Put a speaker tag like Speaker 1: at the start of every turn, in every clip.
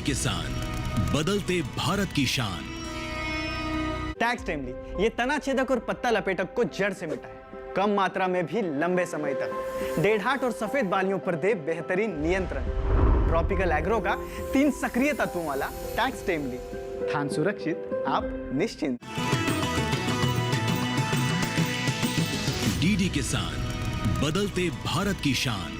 Speaker 1: किसान, बदलते भारत की शान।
Speaker 2: टैक्स टाइमली ये तना छेदक और पत्ता लपेटक को जड़ से मिटाए, कम मात्रा में भी लंबे समय तक। डेढ़ाट और सफेद बालियों पर दे बेहतरीन नियंत्रण। ट्रॉपिकल एग्रो का 3 सक्रिय तत्वों वाला टैक्स टाइमली, धान सुरक्षित, आप निश्चिंत।
Speaker 1: डीडी किसान, बदलते भारत की शान।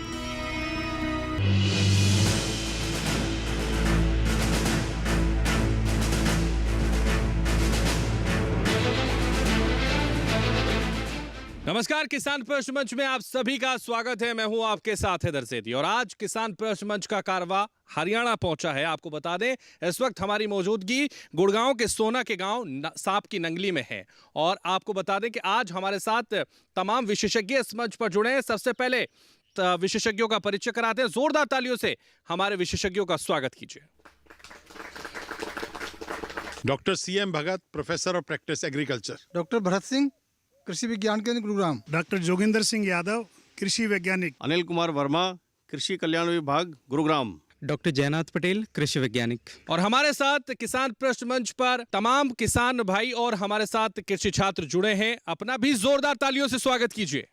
Speaker 3: नमस्कार, किसान प्रश्न मंच में आप सभी का स्वागत है। मैं हूं आपके साथ हैदर सेठी और आज किसान प्रश्न मंच का कारवा हरियाणा पहुंचा है। आपको बता दें, इस वक्त हमारी मौजूदगी गुड़गांव के सोना के गांव सांप की नंगली में है और आपको बता दें कि आज हमारे साथ तमाम विशेषज्ञ इस मंच पर जुड़े हैं। सबसे पहले विशेषज्ञों का परिचय कराते हैं। जोरदार तालियों से हमारे विशेषज्ञों का स्वागत कीजिए।
Speaker 4: Doctor CM Bhagat, professor of practice agriculture.
Speaker 5: Doctor Bharat Singh, कृषि विज्ञान केंद्र गुरुग्राम।
Speaker 6: डॉक्टर जोगिंदर सिंह यादव, कृषि वैज्ञानिक।
Speaker 7: अनिल कुमार वर्मा, कृषि कल्याण विभाग, गुरुग्राम।
Speaker 8: डॉक्टर जयनाथ पटेल, कृषि वैज्ञानिक।
Speaker 3: और हमारे साथ किसान प्रश्न मंच पर तमाम किसान भाई और हमारे साथ कृषि छात्र जुड़े हैं। अपना भी जोरदार तालियों से स्वागत कीजिए।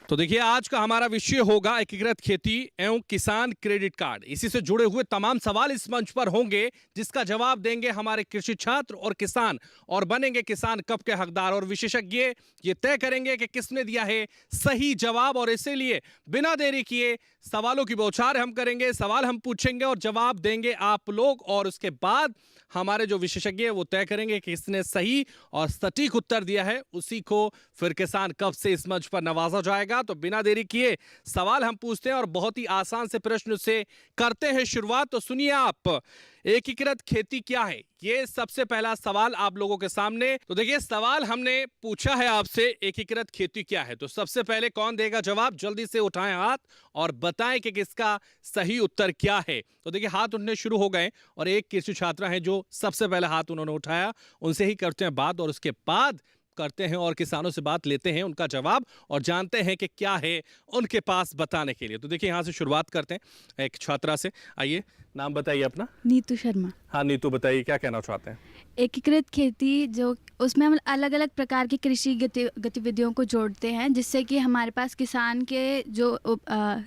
Speaker 3: तो देखिए, आज का हमारा विषय होगा एकीकृत खेती एवं किसान क्रेडिट कार्ड। इसी से जुड़े हुए तमाम सवाल इस मंच पर होंगे, जिसका जवाब देंगे हमारे कृषि छात्र और किसान, और बनेंगे किसान कप के हकदार। और विशेषज्ञ ये तय करेंगे कि किसने दिया है सही जवाब। और इसीलिए बिना देरी किए सवालों की बौछार हम करेंगे। सवाल हम पूछेंगे और जवाब देंगे आप लोग, और उसके बाद हमारे जो विशेषज्ञ वो तय करेंगे कि किसने सही और सटीक उत्तर दिया है, उसी को फिर किसान कप से इस मंच पर नवाजा जाएगा। तो बिना देरी किए सवाल हम पूछते हैं और बहुत ही आसान से प्रश्न से करते हैं शुरुआत। तो सुनिए आप, एकीकृत खेती क्या है? ये सबसे पहला सवाल आप लोगों के सामने। तो देखिए, सवाल हमने पूछा है आपसे, एकीकृत खेती क्या है? तो सबसे पहले कौन देगा जवाब? जल्दी से उठाएं हाथ और बताएं कि किसका सही उत्तर क्या है। तो देखिए, हाथ उठने शुरू हो गए और एक कृषि छात्रा है जो सबसे पहले हाथ उन्होंने उठाया। उनसे ही करते हैं बात और उसके बाद करते हैं और किसानों से बात लेते हैं उनका जवाब और जानते हैं कि क्या है उनके पास बताने के लिए। तो देखिए, यहाँ से शुरुआत करते हैं एक छात्रा से। आइए, नाम बताइए अपना।
Speaker 9: नीतू शर्मा।
Speaker 3: हाँ नीतू, बताइए क्या कहना चाहते हैं?
Speaker 9: एकीकृत खेती जो उसमें हम अलग अलग प्रकार की कृषि गतिविधियों को जोड़ते हैं, जिससे कि हमारे पास किसान के जो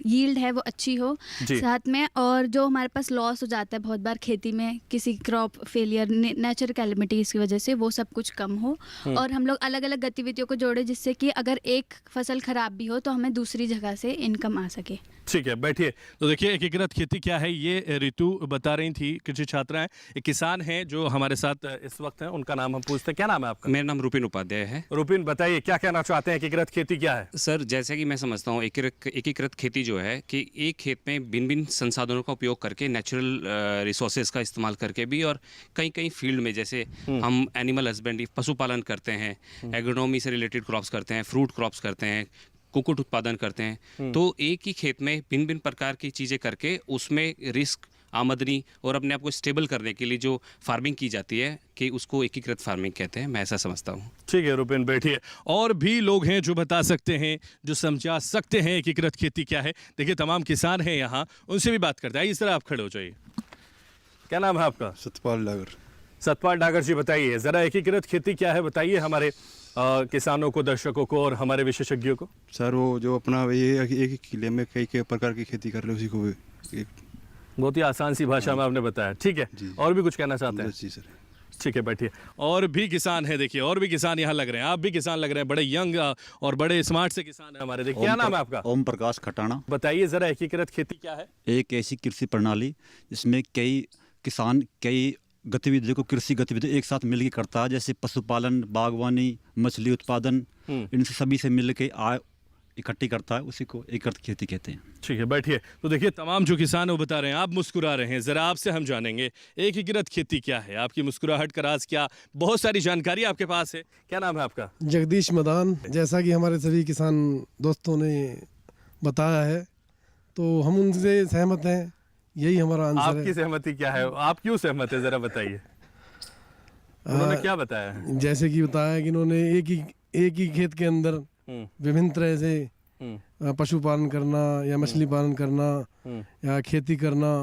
Speaker 9: यील्ड है वो अच्छी हो साथ में, और जो हमारे पास लॉस हो जाता है बहुत बार खेती में किसी क्रॉप फेलियर, नेचुरल कैलेमिटीज की वजह से, वो सब कुछ कम हो। और हम लोग अलग अलग गतिविधियों को जोड़े, जिससे कि अगर एक फसल खराब भी हो तो हमें दूसरी जगह से इनकम आ सके।
Speaker 3: ठीक है, बैठिए। तो देखिए, एकीकृत खेती क्या है ये ऋतु बता रही थी। कृषि छात्राएं, एक किसान हैं जो हमारे साथ इस वक्त हैं, उनका नाम हम पूछते हैं। क्या नाम है आपका?
Speaker 8: मेरा नाम रुपिन उपाध्याय है।
Speaker 3: रुपिन, बताइए क्या कहना चाहते हैं, एकीकृत खेती क्या है?
Speaker 8: सर, जैसे कि मैं समझता हूँ, एकीकृत खेती जो है कि एक खेत में भिन्न भिन्न संसाधनों का उपयोग करके, नेचुरल रिसोर्सेज का इस्तेमाल करके भी, और कई कई फील्ड में जैसे हम एनिमल हस्बेंड्री, पशुपालन करते हैं, एग्रोनॉमी से रिलेटेड क्रॉप्स करते हैं, फ्रूट क्रॉप्स करते हैं, कुक्कुट उत्पादन करते हैं। तो एक ही खेत में भिन्न भिन्न प्रकार की चीज़ें करके उसमें रिस्क, आमदनी और अपने आप को स्टेबल करने के लिए जो फार्मिंग की जाती है, कि उसको एकीकृत फार्मिंग कहते हैं। मैं ऐसा समझता हूँ।
Speaker 3: ठीक है रुपिन, बैठिए। और भी लोग हैं जो बता सकते हैं, जो समझा सकते हैं एकीकृत खेती क्या है। देखिए, तमाम किसान हैं यहाँ, उनसे भी बात करते हैं। इस तरह आप खड़े हो जाइए। क्या नाम है आपका?
Speaker 4: सतपाल डागर।
Speaker 3: सतपाल डागर जी, बताइए जरा एकीकृत खेती क्या है, बताइए हमारे किसानों को, दर्शकों को और हमारे विशेषज्ञों को।
Speaker 10: सर, वो जो अपना ये एक ही किले में कई कई प्रकार की खेती कर रहे, उसी को
Speaker 3: बहुत ही आसान सी भाषा में आपने बताया। ठीक है, और भी कुछ कहना चाहते हैं?
Speaker 10: जी सर।
Speaker 3: ठीक है, बैठिए। और भी किसान है, देखिए और भी किसान यहाँ लग रहे हैं। आप भी किसान लग रहे हैं, बड़े यंग और बड़े स्मार्ट से किसान है हमारे। देखिए, क्या नाम है आपका?
Speaker 10: ओम प्रकाश खटाना।
Speaker 3: बताइए जरा, एकीकृत खेती क्या है?
Speaker 10: एक ऐसी कृषि प्रणाली जिसमें कई किसान कई गतिविधियों को, कृषि गतिविधि एक साथ मिलकर करता है, जैसे पशुपालन, बागवानी, मछली उत्पादन, इनसे सभी से मिलकर आय इकट्ठी करता है, उसी को एकीकृत खेती कहते हैं।
Speaker 3: ठीक है, बैठिए। तो देखिए, तमाम जो किसान वो बता रहे हैं, आप मुस्कुरा रहे हैं, जरा आपसे हम जानेंगे एकीकृत खेती क्या है, आपकी मुस्कुराहट का राज क्या? बहुत सारी जानकारी आपके पास है। क्या नाम है आपका?
Speaker 11: जगदीश मदान। जैसा कि हमारे सभी किसान दोस्तों ने बताया है, तो हम उनसे सहमत हैं, यही हमारा आंसर है।
Speaker 3: आपकी सहमति क्या है? आप क्यों सहमत है, जरा बताइए। उन्होंने क्या बताया है?
Speaker 11: जैसे कि बताया कि इन्होंने एक ही खेत के अंदर विभिन्न तरह से पशुपालन करना या मछली पालन करना या खेती करना,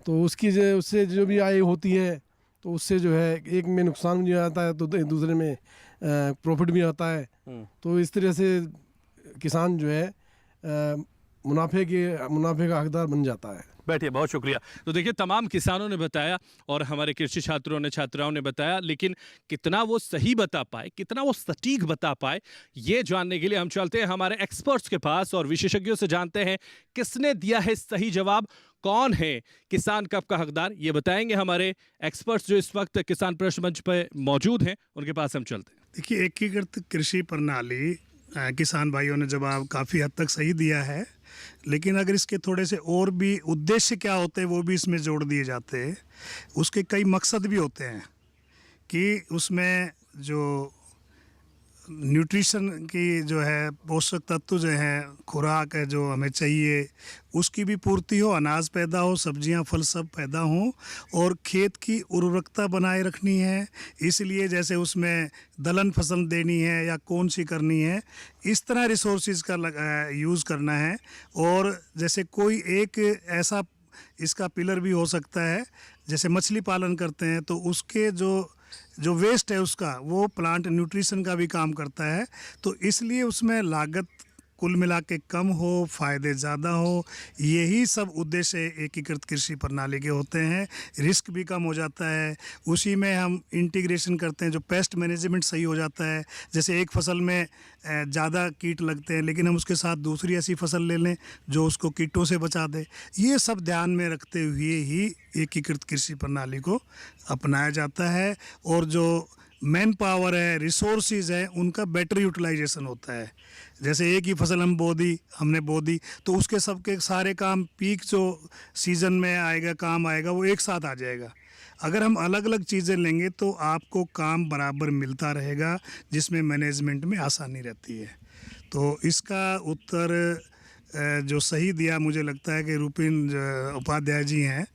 Speaker 11: तो उससे जो भी आय होती है तो उससे जो है एक में नुकसान भी आता है तो दूसरे में प्रॉफिट भी आता है। तो इस तरह से किसान जो है मुनाफे का हकदार बन जाता है।
Speaker 3: बैठिए, बहुत शुक्रिया। तो देखिए, तमाम किसानों ने बताया और हमारे कृषि छात्रों ने, छात्राओं ने बताया, लेकिन कितना वो सही बता पाए, कितना वो सटीक बता पाए, ये जानने के लिए हम चलते हैं हमारे एक्सपर्ट्स के पास और विशेषज्ञों से जानते हैं किसने दिया है सही जवाब, कौन है किसान कप का हकदार। ये बताएंगे हमारे एक्सपर्ट्स जो इस वक्त किसान प्रश्न मंच पर मौजूद हैं, उनके पास हम चलते हैं।
Speaker 6: देखिए, एकीकृत कृषि प्रणाली किसान भाइयों ने जवाब काफ़ी हद तक सही दिया है, लेकिन अगर इसके थोड़े से और भी उद्देश्य क्या होते हैं वो भी इसमें जोड़ दिए जाते हैं। उसके कई मकसद भी होते हैं कि उसमें जो न्यूट्रिशन की जो है पोषक तत्व जो हैं, खुराक है जो हमें चाहिए, उसकी भी पूर्ति हो, अनाज पैदा हो, सब्जियां फल सब पैदा हों, और खेत की उर्वरकता बनाए रखनी है। इसलिए जैसे उसमें दलहन फसल देनी है या कौन सी करनी है, इस तरह रिसोर्सेज का यूज़ करना है। और जैसे कोई एक ऐसा इसका पिलर भी हो सकता है, जैसे मछली पालन करते हैं तो उसके जो वेस्ट है उसका वो प्लांट न्यूट्रिशन का भी काम करता है। तो इसलिए उसमें लागत कुल मिला के कम हो, फ़ायदे ज़्यादा हो, यही सब उद्देश्य एकीकृत कृषि प्रणाली के होते हैं। रिस्क भी कम हो जाता है, उसी में हम इंटीग्रेशन करते हैं, जो पेस्ट मैनेजमेंट सही हो जाता है। जैसे एक फसल में ज़्यादा कीट लगते हैं, लेकिन हम उसके साथ दूसरी ऐसी फसल ले लें जो उसको कीटों से बचा दे। ये सब ध्यान में रखते हुए ही एकीकृत कृषि प्रणाली को अपनाया जाता है, और जो मैन पावर है, रिसोर्सेज है, उनका बेटर यूटिलाइजेशन होता है। जैसे एक ही फसल हमने बो दी तो उसके सबके सारे काम पीक जो सीज़न में आएगा, काम आएगा, वो एक साथ आ जाएगा। अगर हम अलग अलग चीज़ें लेंगे तो आपको काम बराबर मिलता रहेगा, जिसमें मैनेजमेंट में आसानी रहती है। तो इसका उत्तर जो सही दिया, मुझे लगता है कि रुपिन उपाध्याय जी हैं,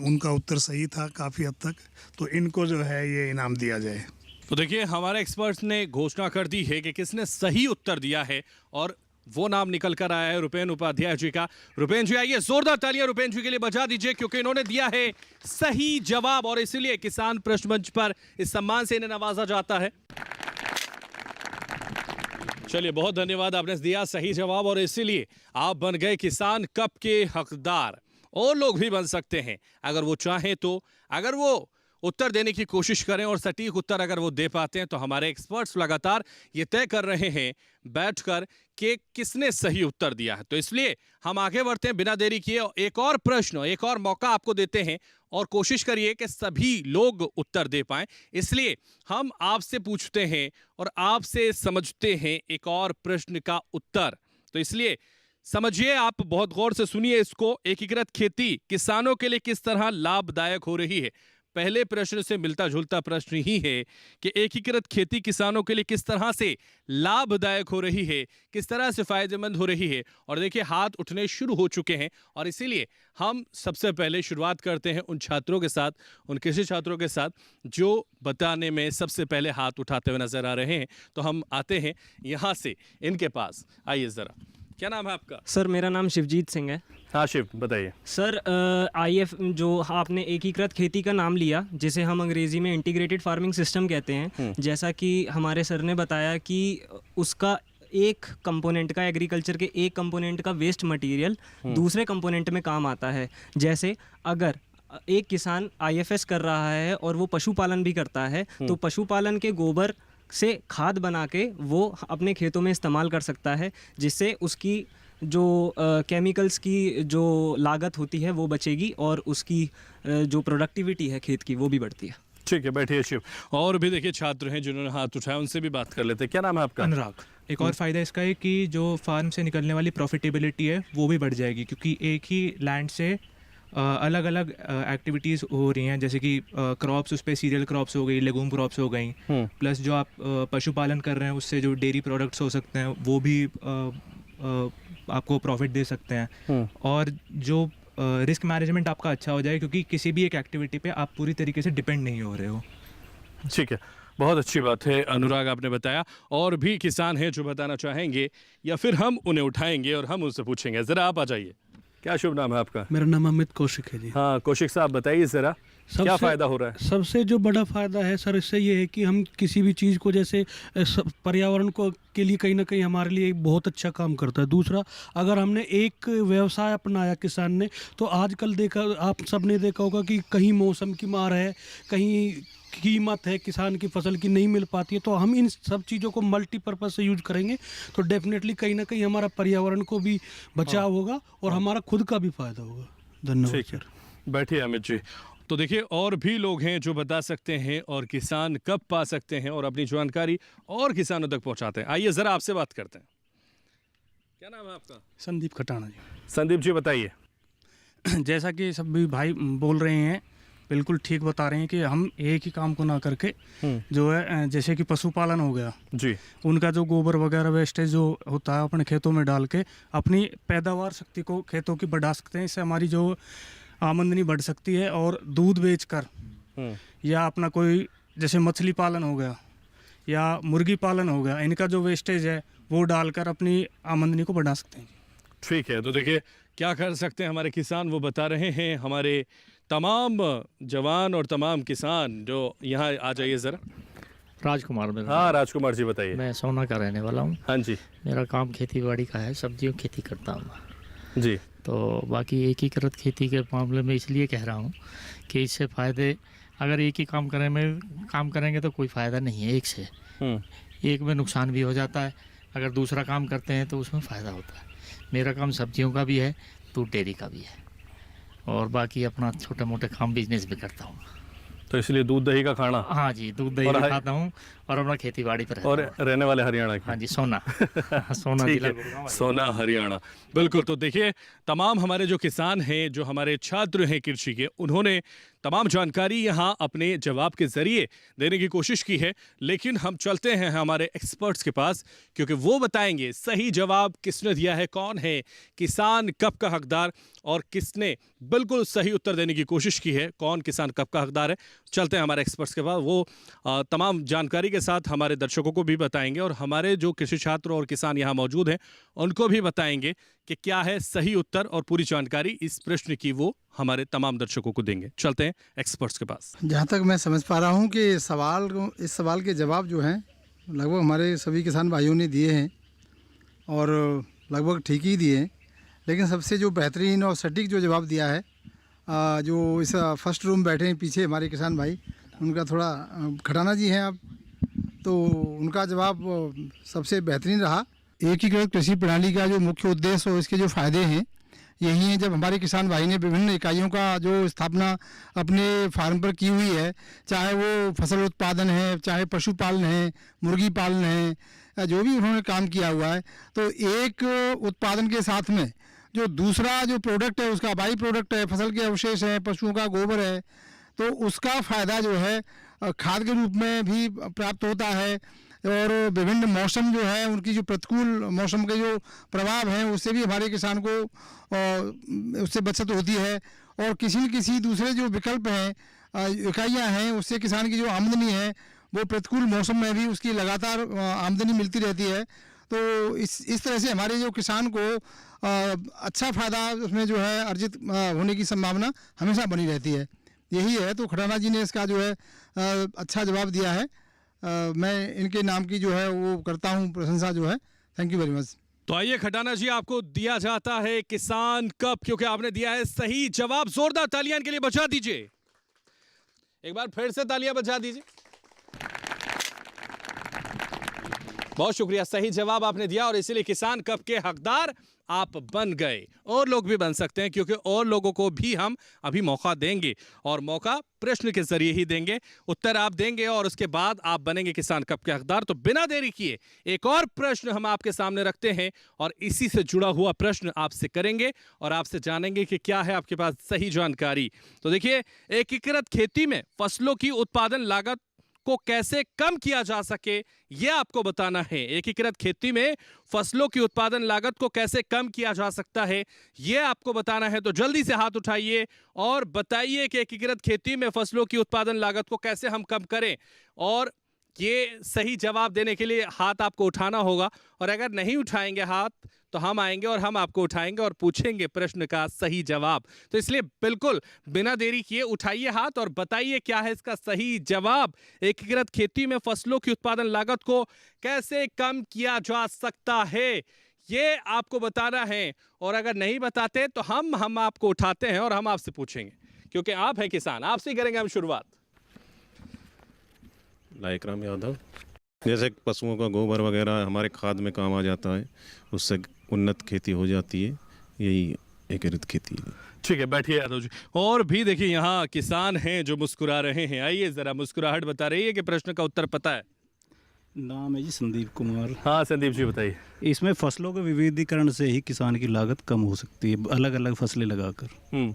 Speaker 6: उनका उत्तर सही था काफ़ी हद तक, तो इनको जो है ये इनाम दिया जाए।
Speaker 3: तो देखिए, हमारे एक्सपर्ट्स ने घोषणा कर दी है कि किसने सही उत्तर दिया है, और वो नाम निकल कर आया है रुपेन उपाध्याय जी का। रुपेन जी, आइए, जोरदार तालियां रुपेन जी के लिए बजा दीजिए, क्योंकि इन्होंने दिया है सही जवाब और इसलिए किसान प्रश्न मंच पर इस सम्मान से इन्हें नवाजा जाता है। चलिए, बहुत धन्यवाद, आपने दिया सही जवाब और इसीलिए आप बन गए किसान कप के हकदार। और लोग भी बन सकते हैं अगर वो चाहें तो, अगर वो उत्तर देने की कोशिश करें और सटीक उत्तर अगर वो दे पाते हैं। तो हमारे एक्सपर्ट्स लगातार ये तय कर रहे हैं बैठकर कि किसने सही उत्तर दिया है। तो इसलिए हम आगे बढ़ते हैं बिना देरी किए, एक और प्रश्न, एक और मौका आपको देते हैं और कोशिश करिए कि सभी लोग उत्तर दे पाएं। इसलिए हम आपसे पूछते हैं और आपसे समझते हैं एक और प्रश्न का उत्तर। तो इसलिए समझिए, आप बहुत गौर से सुनिए इसको। एकीकृत खेती किसानों के लिए किस तरह लाभदायक हो रही है। पहले प्रश्न से मिलता जुलता प्रश्न ही है कि एकीकृत खेती किसानों के लिए किस तरह से लाभदायक हो रही है, किस तरह से फायदेमंद हो रही है। और देखिए, हाथ उठने शुरू हो चुके हैं और इसीलिए हम सबसे पहले शुरुआत करते हैं उन छात्रों के साथ, उन कृषि छात्रों के साथ जो बताने में सबसे पहले हाथ उठाते हुए नजर आ रहे हैं। तो हम आते हैं यहाँ से इनके पास। आइए जरा, क्या नाम है आपका?
Speaker 12: सर, मेरा नाम शिवजीत सिंह है।
Speaker 3: हाँ शिव, बताइए।
Speaker 12: सर, IF जो आपने एकीकृत खेती का नाम लिया, जिसे हम अंग्रेज़ी में इंटीग्रेटेड फार्मिंग सिस्टम कहते हैं, जैसा कि हमारे सर ने बताया कि उसका एक कंपोनेंट का, एग्रीकल्चर के एक कंपोनेंट का वेस्ट मटेरियल दूसरे कंपोनेंट में काम आता है। जैसे अगर एक किसान IFS कर रहा है और वो पशुपालन भी करता है, तो पशुपालन के गोबर से खाद बना के वो अपने खेतों में इस्तेमाल कर सकता है, जिससे उसकी जो केमिकल्स की जो लागत होती है वो बचेगी और उसकी जो प्रोडक्टिविटी है खेत की वो भी बढ़ती है।
Speaker 3: ठीक है, बैठिए शिव। और भी देखिए छात्र हैं जिन्होंने हाथ उठाया, उनसे भी बात कर लेते हैं। क्या नाम है आपका?
Speaker 13: अनुराग। एक और फ़ायदा इसका है कि जो फार्म से निकलने वाली प्रॉफिटेबिलिटी है वो भी बढ़ जाएगी, क्योंकि एक ही लैंड से अलग अलग एक्टिविटीज़ हो रही हैं, जैसे कि क्रॉप्स, उस पर सीरियल क्रॉप्स हो गई, लेगूम क्रॉप्स हो गई, प्लस जो आप पशुपालन कर रहे हैं उससे जो डेयरी प्रोडक्ट्स हो सकते हैं वो भी आपको प्रॉफिट दे सकते हैं। और जो रिस्क मैनेजमेंट आपका अच्छा हो जाए, क्योंकि किसी भी एक एक्टिविटी पे आप पूरी तरीके से डिपेंड नहीं हो रहे हो।
Speaker 3: ठीक है, बहुत अच्छी बात है अनुराग, आपने बताया। और भी किसान हैं जो बताना चाहेंगे, या फिर हम उन्हें उठाएंगे और हम उनसे पूछेंगे। ज़रा आप आ जाइए। क्या शुभ नाम है आपका?
Speaker 14: मेरा नाम अमित कौशिक है जी।
Speaker 3: हाँ कौशिक साहब, बताइए ज़रा क्या फ़ायदा हो रहा है?
Speaker 14: सबसे जो बड़ा फ़ायदा है सर इससे ये है कि हम किसी भी चीज़ को, जैसे पर्यावरण को के लिए कहीं ना कहीं हमारे लिए एक बहुत अच्छा काम करता है। दूसरा, अगर हमने एक व्यवसाय अपनाया किसान ने, तो आजकल देखा, आप सब ने देखा होगा कि कहीं मौसम की मार है, कहीं कीमत है किसान की फसल की नहीं मिल पाती है। तो हम इन सब चीज़ों को मल्टीपर्पज़ से यूज करेंगे तो डेफिनेटली कहीं ना कहीं हमारा पर्यावरण को भी बचाव होगा और हमारा खुद का भी फायदा होगा। धन्यवाद सर।
Speaker 3: बैठिए अमित जी। तो देखिए और भी लोग हैं जो बता सकते हैं और किसान कब पा सकते हैं और अपनी जानकारी और किसानों तक पहुंचाते हैं। आइए ज़रा आपसे बात करते हैं। क्या नाम है आपका?
Speaker 15: संदीप खटाना जी।
Speaker 3: संदीप जी बताइए।
Speaker 15: जैसा कि सभी भाई बोल रहे हैं, बिल्कुल ठीक बता रहे हैं कि हम एक ही काम को ना करके जो है, जैसे कि पशुपालन हो गया
Speaker 3: जी,
Speaker 15: उनका जो गोबर वगैरह वेस्टेज जो होता है अपने खेतों में डाल के अपनी पैदावार शक्ति को खेतों की बढ़ा सकते हैं। इससे हमारी जो आमदनी बढ़ सकती है। और दूध बेचकर या अपना कोई जैसे मछली पालन हो गया या मुर्गी पालन हो गया, इनका जो वेस्टेज है वो डालकर अपनी आमदनी को बढ़ा सकते हैं।
Speaker 3: ठीक है, तो देखिए क्या कर सकते हैं हमारे किसान, वो बता रहे हैं। हमारे तमाम जवान और तमाम किसान जो यहाँ आ जाइए ज़रा।
Speaker 16: राजकुमार मेरा।
Speaker 3: हाँ राजकुमार जी बताइए।
Speaker 16: मैं सोना का रहने वाला हूँ।
Speaker 3: हाँ जी।
Speaker 16: मेरा काम खेती बाड़ी का है, सब्जियों की खेती करता हूँ
Speaker 3: जी।
Speaker 16: तो बाकी एकीकृत खेती के मामले में इसलिए कह रहा हूँ कि इससे फ़ायदे, अगर एक ही काम करेंगे तो कोई फ़ायदा नहीं है। एक से एक में नुकसान भी हो जाता है, अगर दूसरा काम करते हैं तो उसमें फ़ायदा होता है। मेरा काम सब्जियों का भी है, दूध डेयरी का भी है, और बाकी अपना छोटे मोटे काम बिजनेस भी करता हूँ।
Speaker 3: तो इसलिए दूध दही का खाना?
Speaker 16: हाँ जी, दूध दही भी खाता हूँ और अपना खेती बाड़ी पर
Speaker 3: और रहने वाले हरियाणा के?
Speaker 16: हाँ जी, सोना। सोना जिला गुड़गांव।
Speaker 3: सोना हरियाणा, बिल्कुल। तो देखिए तमाम हमारे जो किसान हैं, जो हमारे छात्र हैं कृषि के, उन्होंने तमाम जानकारी यहाँ अपने जवाब के ज़रिए देने की कोशिश की है। लेकिन हम चलते हैं हमारे एक्सपर्ट्स के पास, क्योंकि वो बताएंगे सही जवाब किसने दिया है, कौन है किसान कब का हकदार, और किसने बिल्कुल सही उत्तर देने की कोशिश की है, कौन किसान कब का हकदार है। चलते हैं हमारे एक्सपर्ट्स के पास, वो तमाम जानकारी के साथ हमारे दर्शकों को भी बताएंगे और हमारे जो कृषि छात्र और किसान यहाँ मौजूद हैं उनको भी बताएंगे कि क्या है सही उत्तर, और पूरी जानकारी इस प्रश्न की वो हमारे तमाम दर्शकों को देंगे। चलते हैं एक्सपर्ट्स के पास।
Speaker 5: जहाँ तक मैं समझ पा रहा हूँ कि इस सवाल के जवाब जो हैं लगभग हमारे सभी किसान भाइयों ने दिए हैं और लगभग ठीक ही दिए हैं। लेकिन सबसे जो बेहतरीन और सटीक जो जवाब दिया है, जो इस फर्स्ट रूम बैठे हैं पीछे हमारे किसान भाई, उनका थोड़ा खटाना जी हैं आप, तो उनका जवाब सबसे बेहतरीन रहा। एकीकृत कृषि प्रणाली का जो मुख्य उद्देश्य और इसके जो फ़ायदे हैं यही है। जब हमारे किसान भाई ने विभिन्न इकाइयों का जो स्थापना अपने फार्म पर की हुई है, चाहे वो फसल उत्पादन है, चाहे पशुपालन है, मुर्गी पालन है, जो भी उन्होंने काम किया हुआ है, तो एक उत्पादन के साथ में जो दूसरा जो प्रोडक्ट है उसका बाई प्रोडक्ट है, फसल के अवशेष हैं, पशुओं का गोबर है, तो उसका फ़ायदा जो है खाद के रूप में भी प्राप्त होता है। और विभिन्न मौसम जो है, उनकी जो प्रतिकूल मौसम के जो प्रभाव हैं उससे भी हमारे किसान को उससे बचत होती है। और किसी न किसी दूसरे जो विकल्प हैं, इकाइयाँ हैं, उससे किसान की जो आमदनी है वो प्रतिकूल मौसम में भी उसकी लगातार आमदनी मिलती रहती है। तो इस तरह से हमारे जो किसान को अच्छा फ़ायदा उसमें जो है अर्जित होने की संभावना हमेशा बनी रहती है। यही है। तो खटाना जी ने इसका जो है अच्छा जवाब दिया है। मैं इनके नाम की जो है वो करता हूँ प्रशंसा जो है। Thank you very much.
Speaker 3: तो आइए खटाना जी, आपको दिया जाता है किसान कब, क्योंकि आपने दिया है सही जवाब। जोरदार तालियां इनके लिए बजा दीजिए, एक बार फिर से तालियां बजा दीजिए। बहुत शुक्रिया, सही जवाब आपने दिया और इसीलिए किसान कप के हकदार आप बन गए। और लोग भी बन सकते हैं, क्योंकि और लोगों को भी हम अभी मौका देंगे, और मौका प्रश्न के जरिए ही देंगे। उत्तर आप देंगे और उसके बाद आप बनेंगे किसान कप के हकदार। तो बिना देरी किए एक और प्रश्न हम आपके सामने रखते हैं और इसी से जुड़ा हुआ प्रश्न आपसे करेंगे और आपसे जानेंगे कि क्या है आपके पास सही जानकारी। तो देखिए, एकीकृत खेती में फसलों की उत्पादन लागत को कैसे कम किया जा सके, यह आपको बताना है। एकीकृत खेती में फसलों की उत्पादन लागत को कैसे कम किया जा सकता है, यह आपको बताना है। तो जल्दी से हाथ उठाइए और बताइए कि एकीकृत खेती में फसलों की उत्पादन लागत को कैसे हम कम करें। और ये सही जवाब देने के लिए हाथ आपको उठाना होगा, और अगर नहीं उठाएंगे हाथ तो हम आएंगे और हम आपको उठाएंगे और पूछेंगे प्रश्न का सही जवाब। तो इसलिए बिल्कुल बिना देरी किए उठाइए हाथ और बताइए क्या है इसका सही जवाब। एकीकृत खेती में फसलों की उत्पादन लागत को कैसे कम किया जा सकता है, ये आपको बताना है। और अगर नहीं बताते तो हम आपको उठाते हैं और हम आपसे पूछेंगे, क्योंकि आप हैं किसान, आपसे करेंगे हम शुरुआत।
Speaker 17: लाइकराम यादव। जैसे पशुओं का गोबर वगैरह हमारे खाद में काम आ जाता है, उससे उन्नत खेती हो जाती है, यही एकीकृत खेती है।
Speaker 3: ठीक है, बैठिए यादव जी। और भी देखिए यहाँ किसान हैं जो मुस्कुरा रहे हैं, आइए जरा मुस्कुराहट बता रही है कि प्रश्न का उत्तर पता है।
Speaker 18: नाम है जी संदीप कुमार।
Speaker 3: हाँ संदीप जी बताइए।
Speaker 18: इसमें फसलों के विविधीकरण से ही किसान की लागत कम हो सकती है, अलग अलग फसलें लगाकर।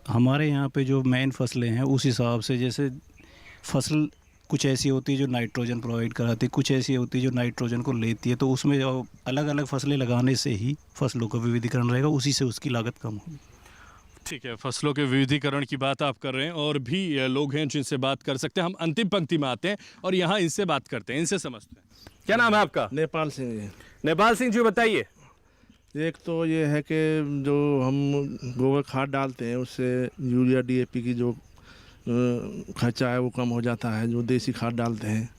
Speaker 18: हमारे यहाँ पे जो मेन फसलें हैं उस हिसाब से, जैसे फसल कुछ ऐसी होती है जो नाइट्रोजन प्रोवाइड कराती है, कुछ ऐसी होती है जो नाइट्रोजन को लेती है, तो उसमें अलग अलग फसलें लगाने से ही फसलों का विविधीकरण रहेगा, उसी से उसकी लागत कम होगी।
Speaker 3: ठीक है, फसलों के विविधीकरण की बात आप कर रहे हैं, और भी लोग हैं जिनसे बात कर सकते हैं। हम अंतिम पंक्ति में आते हैं और यहाँ इनसे बात करते हैं, इनसे समझते हैं। क्या नाम है आपका?
Speaker 19: नेपाल सिंह जी।
Speaker 3: नेपाल सिंह जी बताइए।
Speaker 19: एक तो ये है कि जो हम गोबर खाद डालते हैं उससे यूरिया DAP की जो खर्चा है वो कम हो जाता है, जो देसी खाद डालते हैं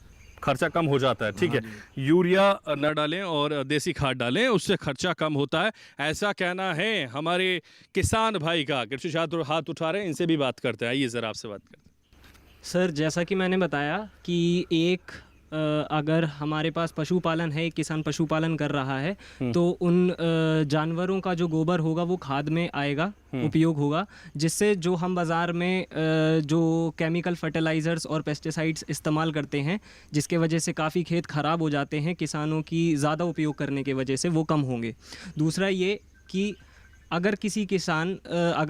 Speaker 3: खर्चा कम हो जाता है। ठीक है, यूरिया न डालें और देसी खाद डालें, उससे खर्चा कम होता है, ऐसा कहना है हमारे किसान भाई का। कृषि छात्र हाथ उठा रहे हैं, इनसे भी बात करते हैं, आइए ज़रा आपसे बात करते हैं।
Speaker 12: सर जैसा कि मैंने बताया कि अगर हमारे पास पशुपालन है, किसान पशुपालन कर रहा है, तो उन जानवरों का जो गोबर होगा वो खाद में आएगा, उपयोग होगा, जिससे जो हम बाज़ार में जो केमिकल फर्टिलाइज़र्स और पेस्टिसाइड्स इस्तेमाल करते हैं, जिसके वजह से काफ़ी खेत ख़राब हो जाते हैं किसानों की ज़्यादा उपयोग करने के वजह से, वो कम होंगे। दूसरा ये कि अगर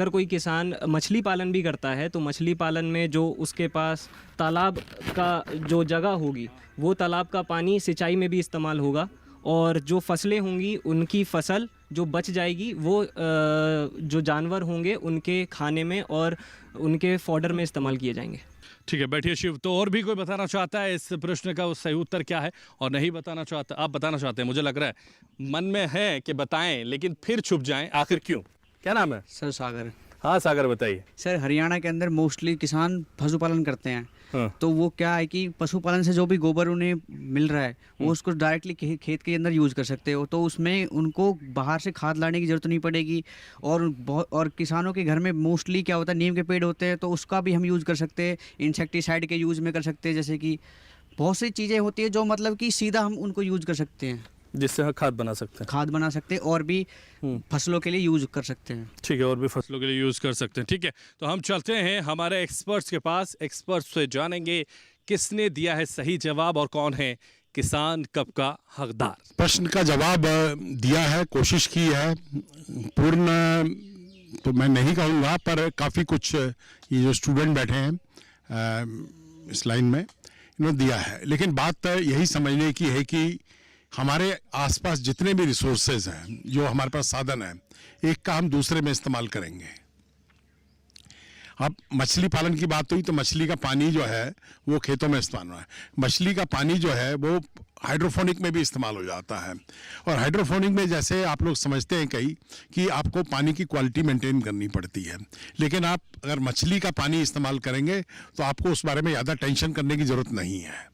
Speaker 12: कोई किसान मछली पालन भी करता है, तो मछली पालन में जो उसके पास तालाब का जो जगह होगी, वो तालाब का पानी सिंचाई में भी इस्तेमाल होगा, और जो फसलें होंगी उनकी फसल जो बच जाएगी वो जो जानवर होंगे उनके खाने में और उनके फॉडर में इस्तेमाल किए जाएंगे।
Speaker 3: ठीक है, बैठिए शिव। तो और भी कोई बताना चाहता है इस प्रश्न का सही उत्तर क्या है, और नहीं बताना चाहता? आप बताना चाहते हैं, मुझे लग रहा है मन में है कि बताएं लेकिन फिर छुप जाएं, आखिर क्यों? क्या नाम है?
Speaker 20: सर सागर।
Speaker 3: हाँ सागर बताइए।
Speaker 20: सर हरियाणा के अंदर मोस्टली किसान पशुपालन करते हैं। तो वो क्या है कि पशुपालन से जो भी गोबर उन्हें मिल रहा है वो उसको डायरेक्टली खेत के अंदर यूज़ कर सकते हो, तो उसमें उनको बाहर से खाद लाने की ज़रूरत नहीं पड़ेगी। और किसानों के घर में मोस्टली क्या होता है, नीम के पेड़ होते हैं, तो उसका भी हम यूज़ कर सकते हैं, इंसेक्टिसाइड के यूज़ में कर सकते हैं, जैसे कि बहुत सी चीज़ें होती है जो मतलब कि सीधा हम उनको यूज़ कर सकते हैं,
Speaker 3: जिससे हम खाद बना सकते हैं,
Speaker 20: और भी फसलों के लिए यूज़ कर सकते हैं।
Speaker 3: ठीक है, और भी फसलों के लिए यूज़ कर सकते हैं। ठीक है, तो हम चलते हैं हमारे एक्सपर्ट्स के पास, एक्सपर्ट्स से जानेंगे किसने दिया है सही जवाब और कौन है किसान कप का हकदार।
Speaker 4: प्रश्न का जवाब दिया है, कोशिश की है, पूर्ण तो मैं नहीं कहूँगा, पर काफ़ी कुछ ये जो स्टूडेंट बैठे हैं इस लाइन में, इन्होंने दिया है। लेकिन बात यही समझने की है कि हमारे आसपास जितने भी रिसोर्सेज हैं, जो हमारे पास साधन हैं, एक का हम दूसरे में इस्तेमाल करेंगे। अब मछली पालन की बात हुई तो मछली का पानी जो है वो खेतों में इस्तेमाल हुआ है। मछली का पानी जो है वो हाइड्रोफोनिक में भी इस्तेमाल हो जाता है, और हाइड्रोफोनिक में जैसे आप लोग समझते हैं कई कि आपको पानी की क्वालिटी मेंटेन करनी पड़ती है, लेकिन आप अगर मछली का पानी इस्तेमाल करेंगे तो आपको उस बारे में ज़्यादा टेंशन करने की ज़रूरत नहीं है।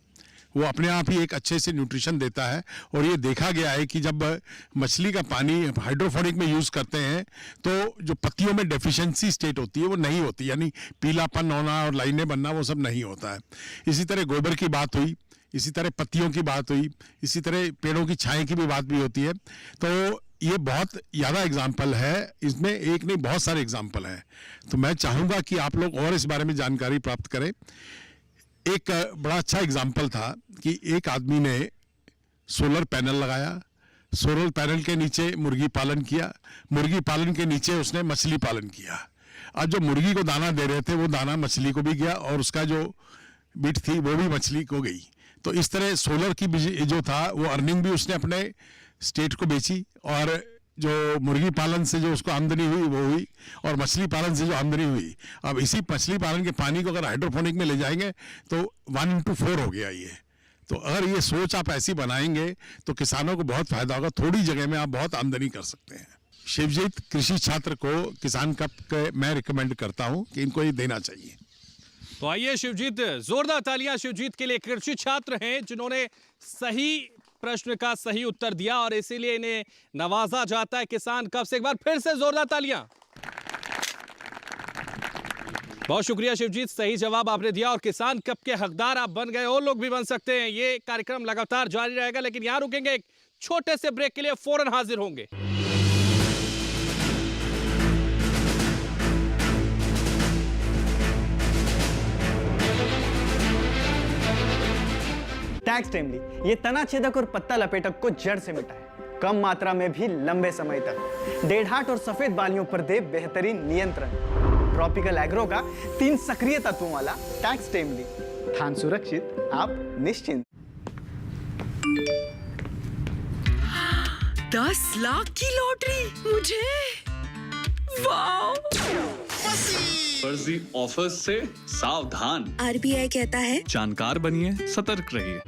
Speaker 4: वो अपने आप ही एक अच्छे से न्यूट्रिशन देता है, और ये देखा गया है कि जब मछली का पानी हाइड्रोफोनिक में यूज़ करते हैं तो जो पत्तियों में डेफिशिएंसी स्टेट होती है वो नहीं होती, यानी पीलापन होना और लाइनें बनना वो सब नहीं होता है। इसी तरह गोबर की बात हुई, इसी तरह पत्तियों की बात हुई, इसी तरह पेड़ों की छाया की भी बात भी होती है। तो ये बहुत ज़्यादा एग्जाम्पल है, इसमें एक नहीं बहुत सारे एग्जाम्पल हैं। तो मैं चाहूँगा कि आप लोग और इस बारे में जानकारी प्राप्त करें। एक बड़ा अच्छा एग्जाम्पल था कि एक आदमी ने सोलर पैनल लगाया, सोलर पैनल के नीचे मुर्गी पालन किया, मुर्गी पालन के नीचे उसने मछली पालन किया। अब जो मुर्गी को दाना दे रहे थे वो दाना मछली को भी गया, और उसका जो बीट थी वो भी मछली को गई। तो इस तरह सोलर की जो था वो अर्निंग भी उसने अपने स्टेट को बेची, और जो मुर्गी पालन से जो उसको आमदनी हुई वो हुई, और मछली पालन से जो आमदनी हुई, अब इसी मछली पालन के पानी को अगर हाइड्रोपोनिक में ले जाएंगे तो 1:4 हो गया ये। तो अगर ये सोच आप ऐसी बनाएंगे तो किसानों को बहुत फायदा होगा, थोड़ी जगह में आप बहुत आमदनी कर सकते हैं। शिवजीत कृषि छात्र को किसान कप मैं रिकमेंड करता हूँ कि इनको ये देना चाहिए।
Speaker 3: तो आइए शिवजीत, जोरदार तालियां शिवजीत के लिए। कृषि छात्र हैं जिन्होंने सही प्रश्न का सही उत्तर दिया और इसीलिए इन्हें नवाजा जाता है किसान कप से। एक बार फिर से जोरदार तालियां। बहुत शुक्रिया शिवजीत, सही जवाब आपने दिया और किसान कप के हकदार आप बन गए। और लोग भी बन सकते हैं। ये कार्यक्रम लगातार जारी रहेगा, लेकिन यहां रुकेंगे एक छोटे से ब्रेक के लिए, फौरन हाजिर होंगे।
Speaker 2: टैक्स टाइमली ये तना छेदक और पत्ता लपेटक को जड़ से मिटाए, कम मात्रा में भी लंबे समय तक। डेढ़ाट और सफेद बालियों पर दे बेहतरीन नियंत्रण। ट्रॉपिकल एग्रो का 3 सक्रिय तत्वों वाला टैक्स टाइमली, धान सुरक्षित, आप निश्चिंत।
Speaker 21: 10 लाख की लॉटरी मुझे, वाह!
Speaker 22: फर्जी ऑफर्स से सावधान।
Speaker 21: RBI कहता है
Speaker 22: जानकार बनिए, सतर्क रहिए।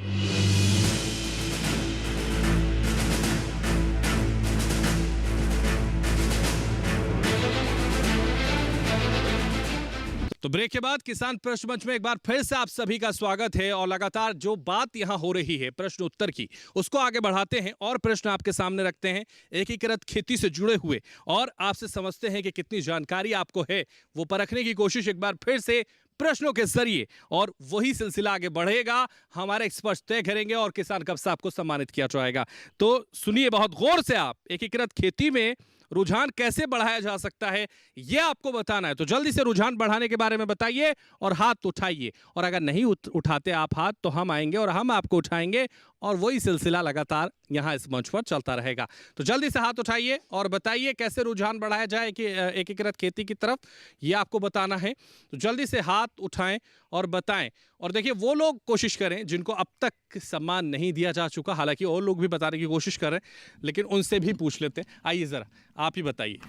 Speaker 3: तो ब्रेक के बाद किसान प्रश्न मंच में एक बार फिर से आप सभी का स्वागत है। और लगातार जो बात यहां हो रही है प्रश्न उत्तर की, उसको आगे बढ़ाते हैं और प्रश्न आपके सामने रखते हैं एकीकृत खेती से जुड़े हुए, और आपसे समझते हैं कि कितनी जानकारी आपको है वो परखने की कोशिश एक बार फिर से प्रश्नों के जरिए। और वही सिलसिला आगे बढ़ेगा, हमारे एक्सपर्ट्स तय करेंगे और किसान कप से आपको सम्मानित किया जाएगा। तो सुनिए बहुत गौर से आप, एकीकृत खेती में रुझान कैसे बढ़ाया जा सकता है ये आपको बताना है। तो जल्दी से रुझान बढ़ाने के बारे में बताइए और हाथ उठाइए, और अगर नहीं उठाते आप हाथ तो हम आएंगे और हम आपको उठाएंगे, और वही सिलसिला लगातार यहाँ इस मंच पर चलता रहेगा। तो जल्दी से हाथ उठाइए और बताइए कैसे रुझान बढ़ाया जाए कि एकीकृत खेती की तरफ, ये आपको बताना है। तो जल्दी से हाथ उठाएं और बताएं। और देखिए वो लोग कोशिश करें जिनको अब तक सम्मान नहीं दिया जा चुका, हालांकि और लोग भी बताने की कोशिश कर रहे हैं, लेकिन उनसे भी पूछ लेते हैं। आइए ज़रा आप ही बताइए।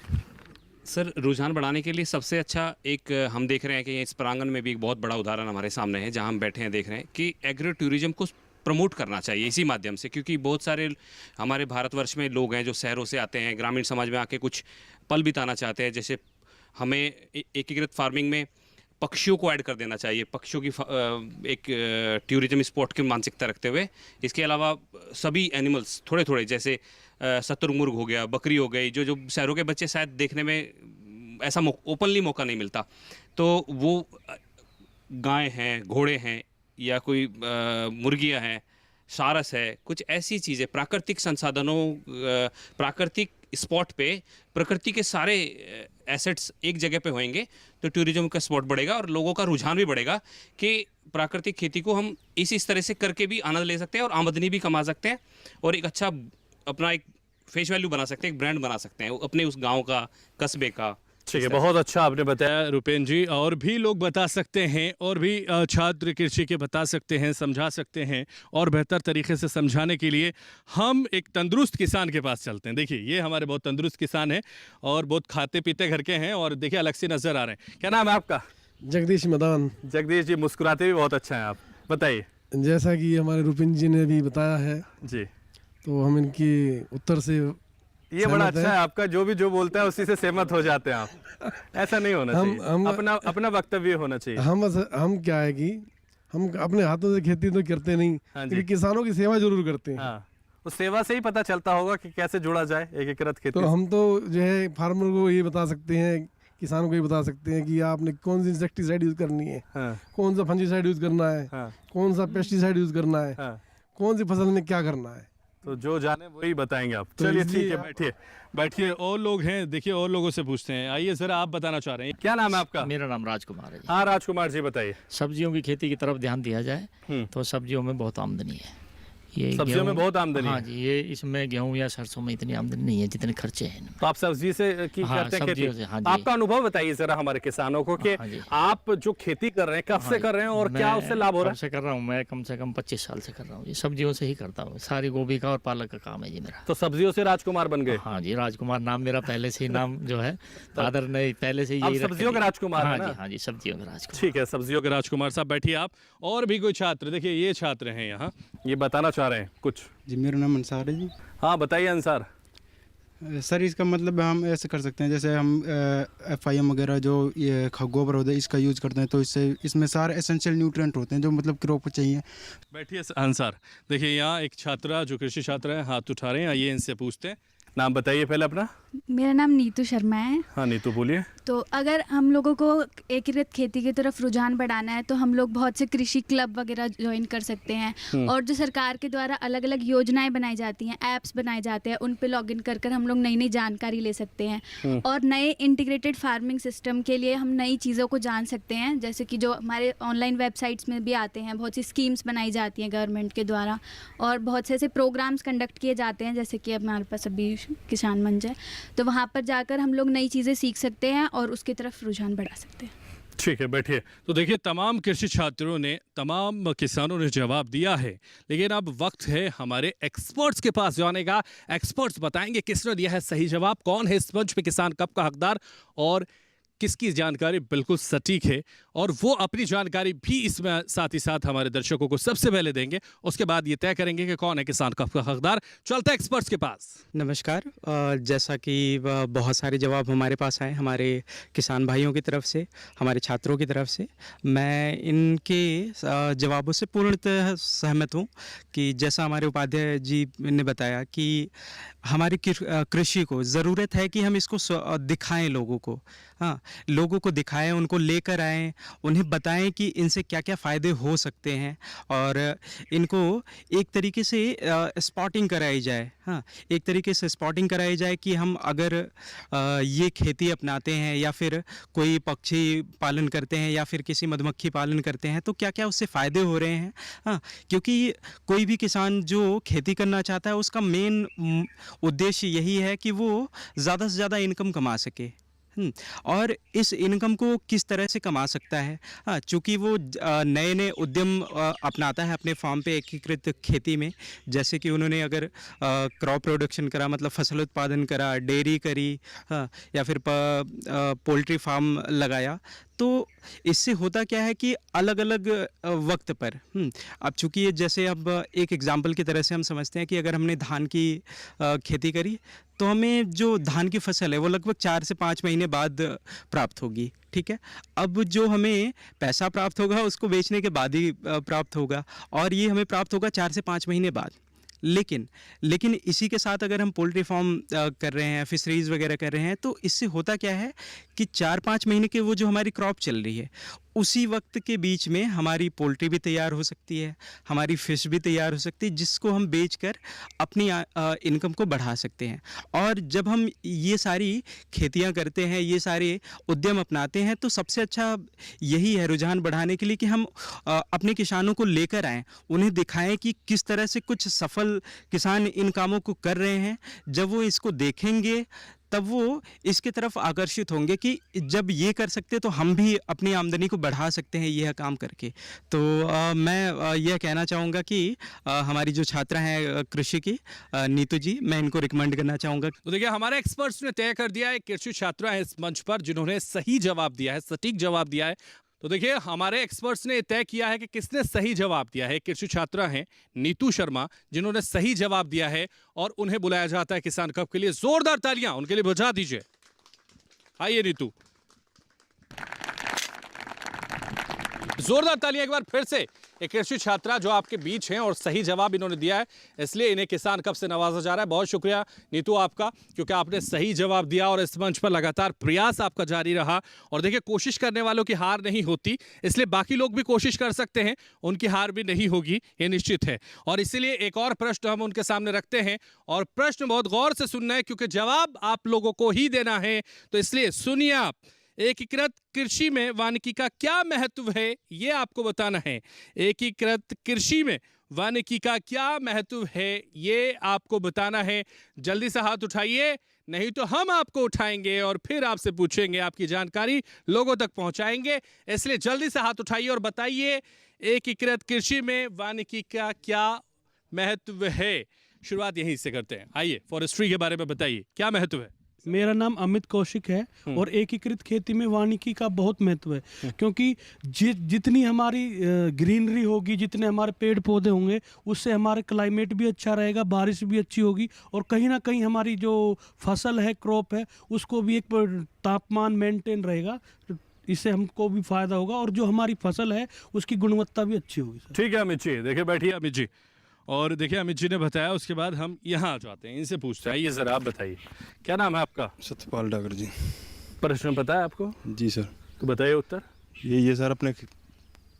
Speaker 8: सर, रुझान बढ़ाने के लिए सबसे अच्छा एक हम देख रहे हैं कि इस प्रांगण में भी एक बहुत बड़ा उदाहरण हमारे सामने है, जहां हम बैठे हैं देख रहे हैं कि एग्रो टूरिज्म को प्रमोट करना चाहिए इसी माध्यम से, क्योंकि बहुत सारे हमारे भारतवर्ष में लोग हैं जो शहरों से आते हैं, ग्रामीण समाज में आके कुछ पल बिताना चाहते हैं। जैसे हमें एकीकृत फार्मिंग में पक्षियों को ऐड कर देना चाहिए, पक्षियों की एक टूरिज्म स्पॉट की मानसिकता रखते हुए। इसके अलावा सभी एनिमल्स थोड़े थोड़े, जैसे शतुरमुर्ग हो गया, बकरी हो गई, जो शहरों के बच्चे शायद देखने में ऐसा ओपनली मौका नहीं मिलता, तो वो गाय हैं, घोड़े हैं, या कोई मुर्गियां हैं, सारस है, कुछ ऐसी चीज़ें प्राकृतिक संसाधनों, प्राकृतिक स्पॉट पे प्रकृति के सारे एसेट्स एक जगह पे होंगे तो टूरिज्म का स्पॉट बढ़ेगा और लोगों का रुझान भी बढ़ेगा कि प्राकृतिक खेती को हम इस तरह से करके भी आनंद ले सकते हैं और आमदनी भी कमा सकते हैं, और एक अच्छा अपना एक फेस वैल्यू बना सकते हैं, एक ब्रांड बना सकते हैं अपने उस गाँव का, कस्बे का।
Speaker 3: ठीक है, बहुत अच्छा आपने बताया रुपेन जी। और भी लोग बता सकते हैं, और भी छात्र कृषि के बता सकते हैं, समझा सकते हैं, और बेहतर तरीके से समझाने के लिए हम एक तंदुरुस्त किसान के पास चलते हैं। देखिए ये हमारे बहुत तंदुरुस्त किसान हैं और बहुत खाते पीते घर के हैं, और देखिए अलग से नज़र आ रहे हैं। क्या नाम है आपका?
Speaker 11: जगदीश मैदान।
Speaker 3: जगदीश जी, मुस्कुराते भी बहुत अच्छा है आप, बताइए।
Speaker 11: जैसा कि हमारे रुपेन जी ने भी बताया है
Speaker 3: जी,
Speaker 11: तो हम इनके उत्तर से
Speaker 3: ये बड़ा अच्छा है आपका, जो बोलता है उसी से सहमत हो जाते हैं आप। ऐसा नहीं होना चाहिए, अपना वक्तव्य होना चाहिए।
Speaker 11: हम क्या है कि हम अपने हाथों से खेती तो करते नहीं, लेकिन किसानों की सेवा जरूर करते हैं।
Speaker 3: हाँ, उस सेवा से ही पता चलता होगा कि कैसे जुड़ा जाए एकीकृत खेती।
Speaker 11: तो हम तो जो है फार्मर को ये बता सकते हैं, किसानों को ये बता सकते हैं कि आपने कौन सी इंसेक्टिसाइड यूज करनी है, कौन सा फंजीसाइड यूज करना है, कौन सा पेस्टिसाइड यूज करना है, कौन सी फसल में क्या करना है।
Speaker 3: तो जो जाने वही बताएंगे आप। चलिए ठीक है, बैठिए। और लोग हैं, देखिए और लोगों से पूछते हैं। आइए जरा आप बताना चाह रहे हैं, क्या नाम है आपका?
Speaker 23: मेरा नाम राजकुमार है।
Speaker 3: हाँ राजकुमार जी बताइए।
Speaker 23: सब्जियों की खेती की तरफ ध्यान दिया जाए तो सब्जियों में बहुत आमदनी है।
Speaker 16: ये
Speaker 3: सब्जियों में
Speaker 16: गेहूं-
Speaker 3: बहुत आमदनी
Speaker 16: हाँ
Speaker 3: है।
Speaker 16: जी, ये इसमें गेहूं या सरसों में इतनी आमदनी नहीं है जितने खर्चे हैं इनमें।
Speaker 3: तो आप सब्जी से की
Speaker 16: हाँ,
Speaker 3: करते हैं
Speaker 16: सब्जियों
Speaker 3: खेती?
Speaker 16: से, हाँ जी।
Speaker 3: आपका अनुभव बताइए जरा हमारे किसानों को कि
Speaker 16: हाँ जी।
Speaker 3: आप जो खेती कर रहे हैं कब से कर रहे हैं और क्या उससे लाभ हो रहा
Speaker 16: कब से कर रहा हूँ मैं? कम से कम 25 साल से कर रहा हूँ। ये सब्जियों से ही करता हूँ, सारी गोभी का और पालक का काम है जी मेरा।
Speaker 3: है? तो सब्जियों से राजकुमार बन गए?
Speaker 16: हाँ जी, राजकुमार नाम मेरा पहले से ही नाम जो है फादर ने पहले से ही
Speaker 3: आप
Speaker 16: यही रख
Speaker 3: सब्जियों के
Speaker 16: दिया।
Speaker 3: राजकुमार
Speaker 16: हाँ
Speaker 3: हैं ना?
Speaker 16: जी, हाँ जी, सब्जियों के राजकुमार।
Speaker 3: ठीक है, सब्जियों के राजकुमार साहब बैठिए आप। और भी कोई छात्र, देखिए ये छात्र हैं यहाँ, ये बताना चाह रहे हैं कुछ।
Speaker 1: जी मेरा नाम अंसार है जी।
Speaker 3: हाँ बताइए अंसार।
Speaker 1: सर इसका मतलब हम ऐसे कर सकते हैं, जैसे हम FIM वगैरह जो ये गोबर होता है इसका यूज़ करते हैं, तो इससे इसमें सारे एसेंशियल न्यूट्रिएंट होते हैं जो मतलब क्रॉप को चाहिए।
Speaker 3: बैठिए अंसार। देखिए यहाँ एक छात्रा जो कृषि छात्रा है हाथ उठा रहे हैं, आइए इनसे पूछते हैं। नाम बताइए पहले अपना।
Speaker 9: मेरा नाम नीतू शर्मा है।
Speaker 3: हाँ नीतू बोलिए।
Speaker 9: तो अगर हम लोगों को एकीकृत खेती की तरफ रुझान बढ़ाना है तो हम लोग बहुत से कृषि क्लब वगैरह ज्वाइन कर सकते हैं, और जो सरकार के द्वारा अलग अलग योजनाएं बनाई जाती हैं, ऐप्स बनाए जाते हैं, उन पे लॉगिन कर कर हम लोग नई नई जानकारी ले सकते हैं और नए इंटीग्रेटेड फार्मिंग सिस्टम के लिए हम नई चीज़ों को जान सकते हैं। जैसे कि जो हमारे ऑनलाइन वेबसाइट्स में भी आते हैं, बहुत सी स्कीम्स बनाई जाती हैं गवर्नमेंट के द्वारा, और बहुत से ऐसे प्रोग्राम्स कंडक्ट किए जाते हैं, जैसे कि अब हमारे पास अभी किसान मंच है, तो वहाँ पर जाकर हम लोग नई चीज़ें सीख सकते हैं और उसकी तरफ रुझान बढ़ा सकते हैं।
Speaker 3: ठीक है बैठिए। तो देखिए तमाम कृषि छात्रों ने, तमाम किसानों ने जवाब दिया है, लेकिन अब वक्त है हमारे एक्सपर्ट्स के पास जाने का। एक्सपर्ट्स बताएंगे किसने दिया है सही जवाब, कौन है इस मंच पे किसान कप का हकदार और किसकी जानकारी बिल्कुल सटीक है, और वो अपनी जानकारी भी इसमें साथ ही साथ हमारे दर्शकों को सबसे पहले देंगे। उसके बाद ये तय करेंगे कि कौन है किसान कप का हकदार। चलते हैं एक्सपर्ट्स के पास।
Speaker 7: नमस्कार। जैसा कि बहुत सारे जवाब हमारे पास आए हमारे किसान भाइयों की तरफ से, हमारे छात्रों की तरफ से, मैं इनके जवाबों से पूर्णतः सहमत हूँ कि जैसा हमारे उपाध्याय जी ने बताया कि हमारी कृषि को ज़रूरत है कि हम इसको दिखाएं लोगों को। हाँ, लोगों को दिखाएं, उनको लेकर आएं, उन्हें बताएं कि इनसे क्या क्या फ़ायदे हो सकते हैं, और इनको एक तरीके से स्पॉटिंग कराई जाए। हाँ, एक तरीके से स्पॉटिंग कराई जाए कि हम अगर ये खेती अपनाते हैं या फिर कोई पक्षी पालन करते हैं या फिर किसी मधुमक्खी पालन करते हैं तो क्या क्या उससे फ़ायदे हो रहे हैं। हाँ, क्योंकि कोई भी किसान जो खेती करना चाहता है उसका मेन उद्देश्य यही है कि वो ज़्यादा से ज़्यादा इनकम कमा सके। और इस इनकम को किस तरह से कमा सकता है। हाँ, चूँकि वो नए नए उद्यम अपनाता है अपने फार्म पे एकीकृत खेती में, जैसे कि उन्होंने अगर क्रॉप प्रोडक्शन करा, मतलब फसल उत्पादन करा, डेयरी करी, हाँ, या फिर पोल्ट्री फार्म लगाया, तो इससे होता क्या है कि अलग अलग वक्त पर अब चूँकि ये जैसे अब एक एग्जांपल की तरह से हम समझते हैं कि अगर हमने धान की खेती करी तो हमें जो धान की फसल है वो लगभग 4 से 5 महीने बाद प्राप्त होगी। ठीक है, अब जो हमें पैसा प्राप्त होगा उसको बेचने के बाद ही प्राप्त होगा, और ये हमें प्राप्त होगा 4 से 5 महीने बाद। लेकिन इसी के साथ अगर हम पोल्ट्री फार्म कर रहे हैं, फिशरीज़ वगैरह कर रहे हैं, तो इससे होता क्या है कि 4-5 महीने के वो जो हमारी क्रॉप चल रही है उसी वक्त के बीच में हमारी पोल्ट्री भी तैयार हो सकती है, हमारी फ़िश भी तैयार हो सकती है, जिसको हम बेचकर अपनी इनकम को बढ़ा सकते हैं। और जब हम ये सारी खेतियाँ करते हैं, ये सारे उद्यम अपनाते हैं, तो सबसे अच्छा यही है रुझान बढ़ाने के लिए कि हम अपने किसानों को लेकर आएँ, उन्हें दिखाएं कि किस तरह से कुछ सफल किसान इन कामों को कर रहे हैं। जब वो इसको देखेंगे तब वो इसके तरफ आकर्षित होंगे कि जब ये कर सकते तो हम भी अपनी आमदनी को बढ़ा सकते हैं यह काम करके। तो मैं यह कहना चाहूँगा कि हमारी जो छात्रा हैं कृषि की, नीतू जी, मैं इनको रिकमेंड करना चाहूँगा।
Speaker 3: तो देखिए हमारे एक्सपर्ट्स ने तय कर दिया है, कृषि छात्रा है इस मंच पर जिन्होंने सही जवाब दिया है, सटीक जवाब दिया है। तो देखिए हमारे एक्सपर्ट्स ने तय किया है कि किसने सही जवाब दिया है। कृषि छात्रा हैं नीतू शर्मा जिन्होंने सही जवाब दिया है, और उन्हें बुलाया जाता है किसान कप के लिए। जोरदार तालियां उनके लिए बजा दीजिए। आइए नीतू, जोरदार तालियां एक बार फिर से। एक कृषि छात्रा जो आपके बीच हैं और सही जवाब इन्होंने दिया है, इसलिए इन्हें किसान कप से नवाजा जा रहा है। बहुत शुक्रिया नीतू आपका, क्योंकि आपने सही जवाब दिया और इस मंच पर लगातार प्रयास आपका जारी रहा। और देखिए कोशिश करने वालों की हार नहीं होती, इसलिए बाकी लोग भी कोशिश कर सकते हैं, उनकी हार भी नहीं होगी, ये निश्चित है। और इसीलिए एक और प्रश्न हम उनके सामने रखते हैं, और प्रश्न बहुत गौर से सुनना है क्योंकि जवाब आप लोगों को ही देना है। तो इसलिए सुनिए आप, एकीकृत कृषि में वानिकी का क्या महत्व है ये आपको बताना है। एकीकृत कृषि में वानिकी का क्या महत्व है ये आपको बताना है। जल्दी से हाथ उठाइए, नहीं तो हम आपको उठाएंगे और फिर आपसे पूछेंगे, आपकी जानकारी लोगों तक पहुंचाएंगे। इसलिए जल्दी से हाथ उठाइए और बताइए एकीकृत कृषि में वानिकी का क्या महत्व है। शुरुआत यहीं से करते हैं। आइए, फॉरेस्ट्री के बारे में बताइए, क्या महत्व है।
Speaker 14: मेरा नाम अमित कौशिक है और एकीकृत खेती में वानिकी का बहुत महत्व है, क्योंकि जितनी हमारी ग्रीनरी होगी, जितने हमारे पेड़ पौधे होंगे, उससे हमारे क्लाइमेट भी अच्छा रहेगा, बारिश भी अच्छी होगी और कहीं ना कहीं हमारी जो फसल है, क्रॉप है, उसको भी एक तापमान मेंटेन रहेगा। इससे हमको भी फायदा होगा और जो हमारी फसल है उसकी गुणवत्ता भी अच्छी होगी।
Speaker 3: ठीक है अमित जी, देखिए बैठिए अमित जी। और देखिए अमित जी ने बताया, उसके बाद हम यहाँ आ जाते हैं, इनसे पूछते हैं। ये सर आप बताइए, क्या नाम है आपका।
Speaker 6: सत्यपाल डागर जी।
Speaker 3: प्रश्न पता है आपको।
Speaker 6: जी सर।
Speaker 3: तो बताइए उत्तर।
Speaker 6: ये सर अपने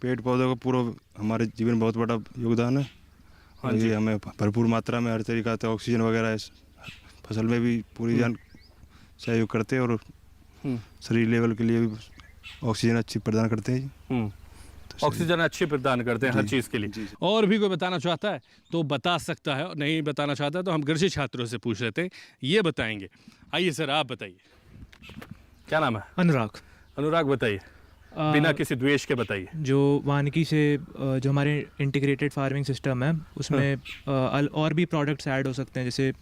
Speaker 6: पेड़ पौधों का पूरा हमारे जीवन में बहुत बड़ा योगदान है।
Speaker 3: हाँ
Speaker 6: और
Speaker 3: जी।
Speaker 6: ये हमें भरपूर मात्रा में हर तरीका से ऑक्सीजन वगैरह इस फसल में भी पूरी जान सहयोग करते हैं और शरीर लेवल के लिए भी ऑक्सीजन अच्छी प्रदान करते हैं।
Speaker 3: ऑक्सीजन अच्छी प्रदान करते हैं हर चीज़ के लिए। और भी कोई बताना चाहता है तो बता सकता है, और नहीं बताना चाहता है तो हम कृषि छात्रों से पूछ लेते हैं, ये बताएंगे। आइए सर आप बताइए, क्या नाम है।
Speaker 13: अनुराग।
Speaker 3: अनुराग बताइए, बिना किसी द्वेष के बताइए।
Speaker 13: जो वानिकी से जो हमारे इंटीग्रेटेड फार्मिंग सिस्टम है उसमें और भी प्रोडक्ट्स ऐड हो सकते हैं, जैसे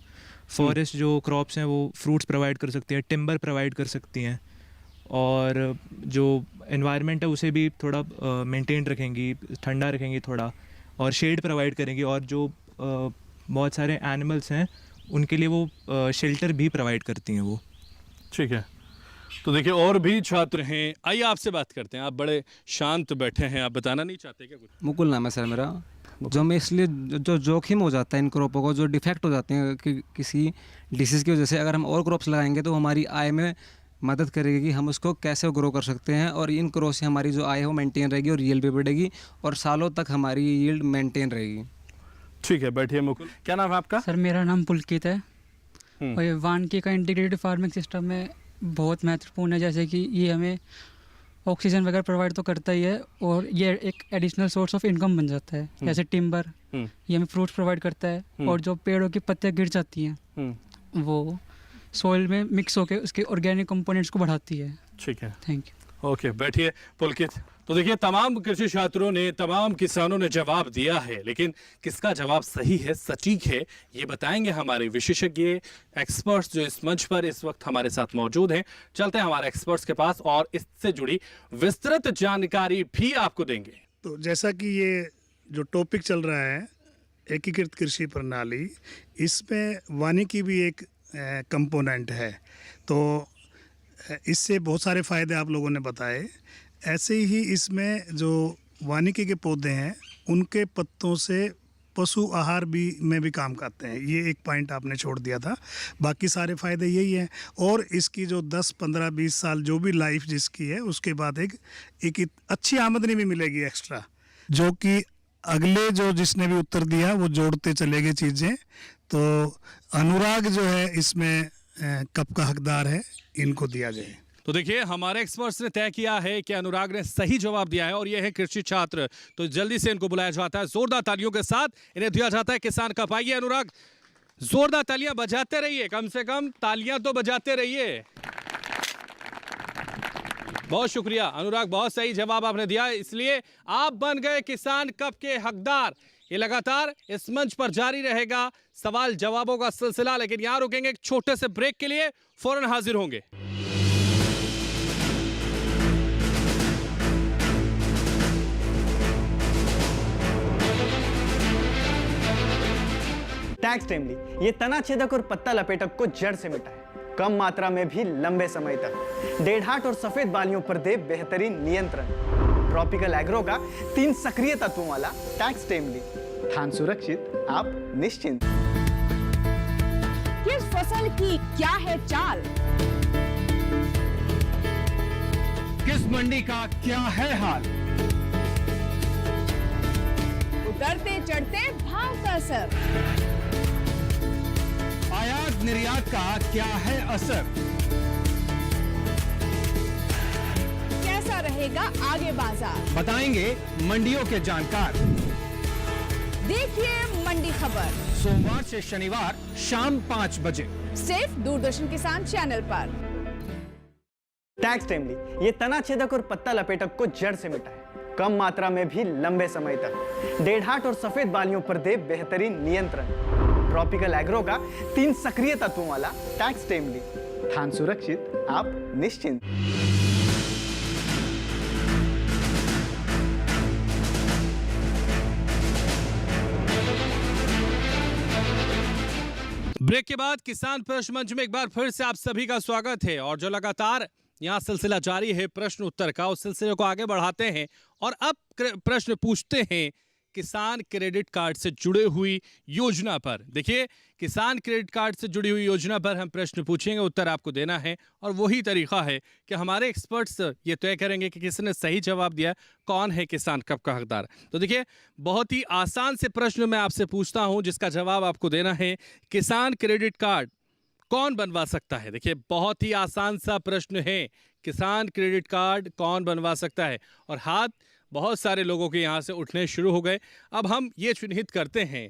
Speaker 13: फॉरेस्ट जो क्रॉप्स हैं वो फ्रूट्स प्रोवाइड कर सकती हैं, टिम्बर प्रोवाइड कर सकती हैं, और जो एनवायरनमेंट है उसे भी थोड़ा मेंटेन रखेंगी, ठंडा रखेंगी थोड़ा, और शेड प्रोवाइड करेंगी, और जो बहुत सारे एनिमल्स हैं उनके लिए वो शेल्टर भी प्रोवाइड करती हैं वो।
Speaker 3: ठीक है, तो देखिए और भी छात्र हैं, आइए आपसे बात करते हैं। आप बड़े शांत बैठे हैं, आप बताना नहीं चाहते क्या कुछ।
Speaker 10: मुकुल नाम है सर मेरा। जो हमें इसलिए जो जोखिम हो जाता है इन क्रॉपों को, जो डिफेक्ट हो जाते हैं कि किसी डिसीज़ की वजह से, अगर हम और क्रॉप्स लगाएंगे तो हमारी आय में मदद करेगी कि हम उसको कैसे ग्रो कर सकते हैं, और इन क्रॉप से हमारी जो आय है वो मेंटेन रहेगी और यील्ड भी बढ़ेगी और सालों तक हमारी यील्ड मेंटेन रहेगी।
Speaker 3: ठीक है, बैठिए मुकुल। क्या नाम है आपका।
Speaker 23: सर मेरा नाम पुलकित है और ये वानिकी का इंटीग्रेटेड फार्मिंग सिस्टम में बहुत महत्वपूर्ण है, जैसे कि ये हमें ऑक्सीजन वगैरह प्रोवाइड तो करता ही है और ये एक एडिशनल सोर्स ऑफ इनकम बन जाता है। जैसे टिम्बर, ये हमें फ्रूट्स प्रोवाइड करता है, और जो पेड़ों की पत्तियाँ गिर जाती हैं वो सॉइल में मिक्स होकर उसके ऑर्गेनिक कंपोनेंट्स को बढ़ाती है।
Speaker 3: ठीक है,
Speaker 23: थैंक यू।
Speaker 3: ओके, बैठिए पुलकित। तो देखिए तमाम कृषि छात्रों ने, तमाम किसानों ने जवाब दिया है, लेकिन किसका जवाब सही है, सटीक है, ये बताएंगे हमारे विशेषज्ञ एक्सपर्ट्स जो इस मंच पर इस वक्त हमारे साथ मौजूद हैं। चलते हैं हमारे एक्सपर्ट्स के पास और इससे जुड़ी विस्तृत जानकारी भी आपको देंगे।
Speaker 24: तो जैसा कि ये जो टॉपिक चल रहा है एकीकृत कृषि प्रणाली, इसमें वानिकी भी एक कंपोनेंट है, तो इससे बहुत सारे फ़ायदे आप लोगों ने बताए। ऐसे ही इसमें जो वानिकी के पौधे हैं उनके पत्तों से पशु आहार भी में भी काम करते हैं, ये एक पॉइंट आपने छोड़ दिया था। बाकी सारे फ़ायदे यही हैं, और इसकी जो 10, 15, 20 साल जो भी लाइफ जिसकी है उसके बाद एक अच्छी आमदनी भी मिलेगी एक्स्ट्रा, जो कि अगले जो जिसने भी उत्तर दिया वो जोड़ते चले गए चीज़ें। तो अनुराग जो है इसमें कप का हकदार है, इनको दिया जाए।
Speaker 3: तो देखिए हमारे एक्सपर्ट्स ने तय किया है कि अनुराग ने सही जवाब दिया है और ये है कृषि छात्र। तो जल्दी से इनको बुलाया जाता है, जोरदार तालियों के साथ इन्हें दिया जाता है किसान कप। आइए अनुराग, जोरदार तालियां बजाते रहिए, कम से कम तालियां तो बजाते रहिए। बहुत शुक्रिया अनुराग, बहुत सही जवाब आपने दिया, इसलिए आप बन गए किसान कप के हकदार। ये लगातार इस मंच पर जारी रहेगा सवाल जवाबों का सिलसिला, लेकिन यहां रुकेंगे एक छोटे से ब्रेक के लिए, फौरन हाजिर होंगे।
Speaker 2: टैक्स टाइमली ये तना छेदक और पत्ता लपेटक को जड़ से मिटाए, कम मात्रा में भी लंबे समय तक। डेढ़ाट और सफेद बालियों पर दे बेहतरीन नियंत्रण। ट्रॉपिकल एग्रो का 3 सक्रिय तत्वों वाला टैक्स टाइमली, धान सुरक्षित, आप निश्चिंत।
Speaker 21: किस फसल की क्या है चाल,
Speaker 25: किस मंडी का क्या है हाल,
Speaker 21: उतरते चढ़ते भाव का असर,
Speaker 25: आयात निर्यात का क्या है असर,
Speaker 21: कैसा रहेगा आगे बाजार,
Speaker 25: बताएंगे मंडियों के जानकार।
Speaker 21: देखिए मंडी खबर
Speaker 25: सोमवार से शनिवार शाम 5 बजे
Speaker 21: सिर्फ दूरदर्शन किसान चैनल पर।
Speaker 2: टैक्स टाइमली ये तना छेदक और पत्ता लपेटक को जड़ से मिटाए, कम मात्रा में भी लंबे समय तक। डेढ़ाट और सफेद बालियों पर दे बेहतरीन नियंत्रण। ट्रॉपिकल एग्रो का 3 सक्रिय तत्वों वाला टैक्स टाइमली, धान सुरक्षित, आप निश्चिंत।
Speaker 3: ब्रेक के बाद किसान प्रश्न मंच में एक बार फिर से आप सभी का स्वागत है। और जो लगातार यहाँ सिलसिला जारी है प्रश्न उत्तर का, उस सिलसिले को आगे बढ़ाते हैं और अब प्रश्न पूछते हैं किसान क्रेडिट कार्ड से जुड़े हुई योजना पर। देखिए, किसान क्रेडिट कार्ड से जुड़ी हुई योजना पर हम प्रश्न पूछेंगे, उत्तर आपको देना है और वही तरीका है कि हमारे एक्सपर्ट्स ये तय करेंगे कि किसने सही जवाब दिया, कौन है किसान कब का हकदार। तो देखिए, बहुत ही आसान से प्रश्न मैं आपसे पूछता हूं जिसका जवाब आपको देना है। किसान क्रेडिट कार्ड कौन बनवा सकता है? देखिए, बहुत ही आसान सा प्रश्न है, किसान क्रेडिट कार्ड कौन बनवा सकता है? और हाथ बहुत सारे लोगों के यहाँ से उठने शुरू हो गए। अब हम ये चिन्हित करते हैं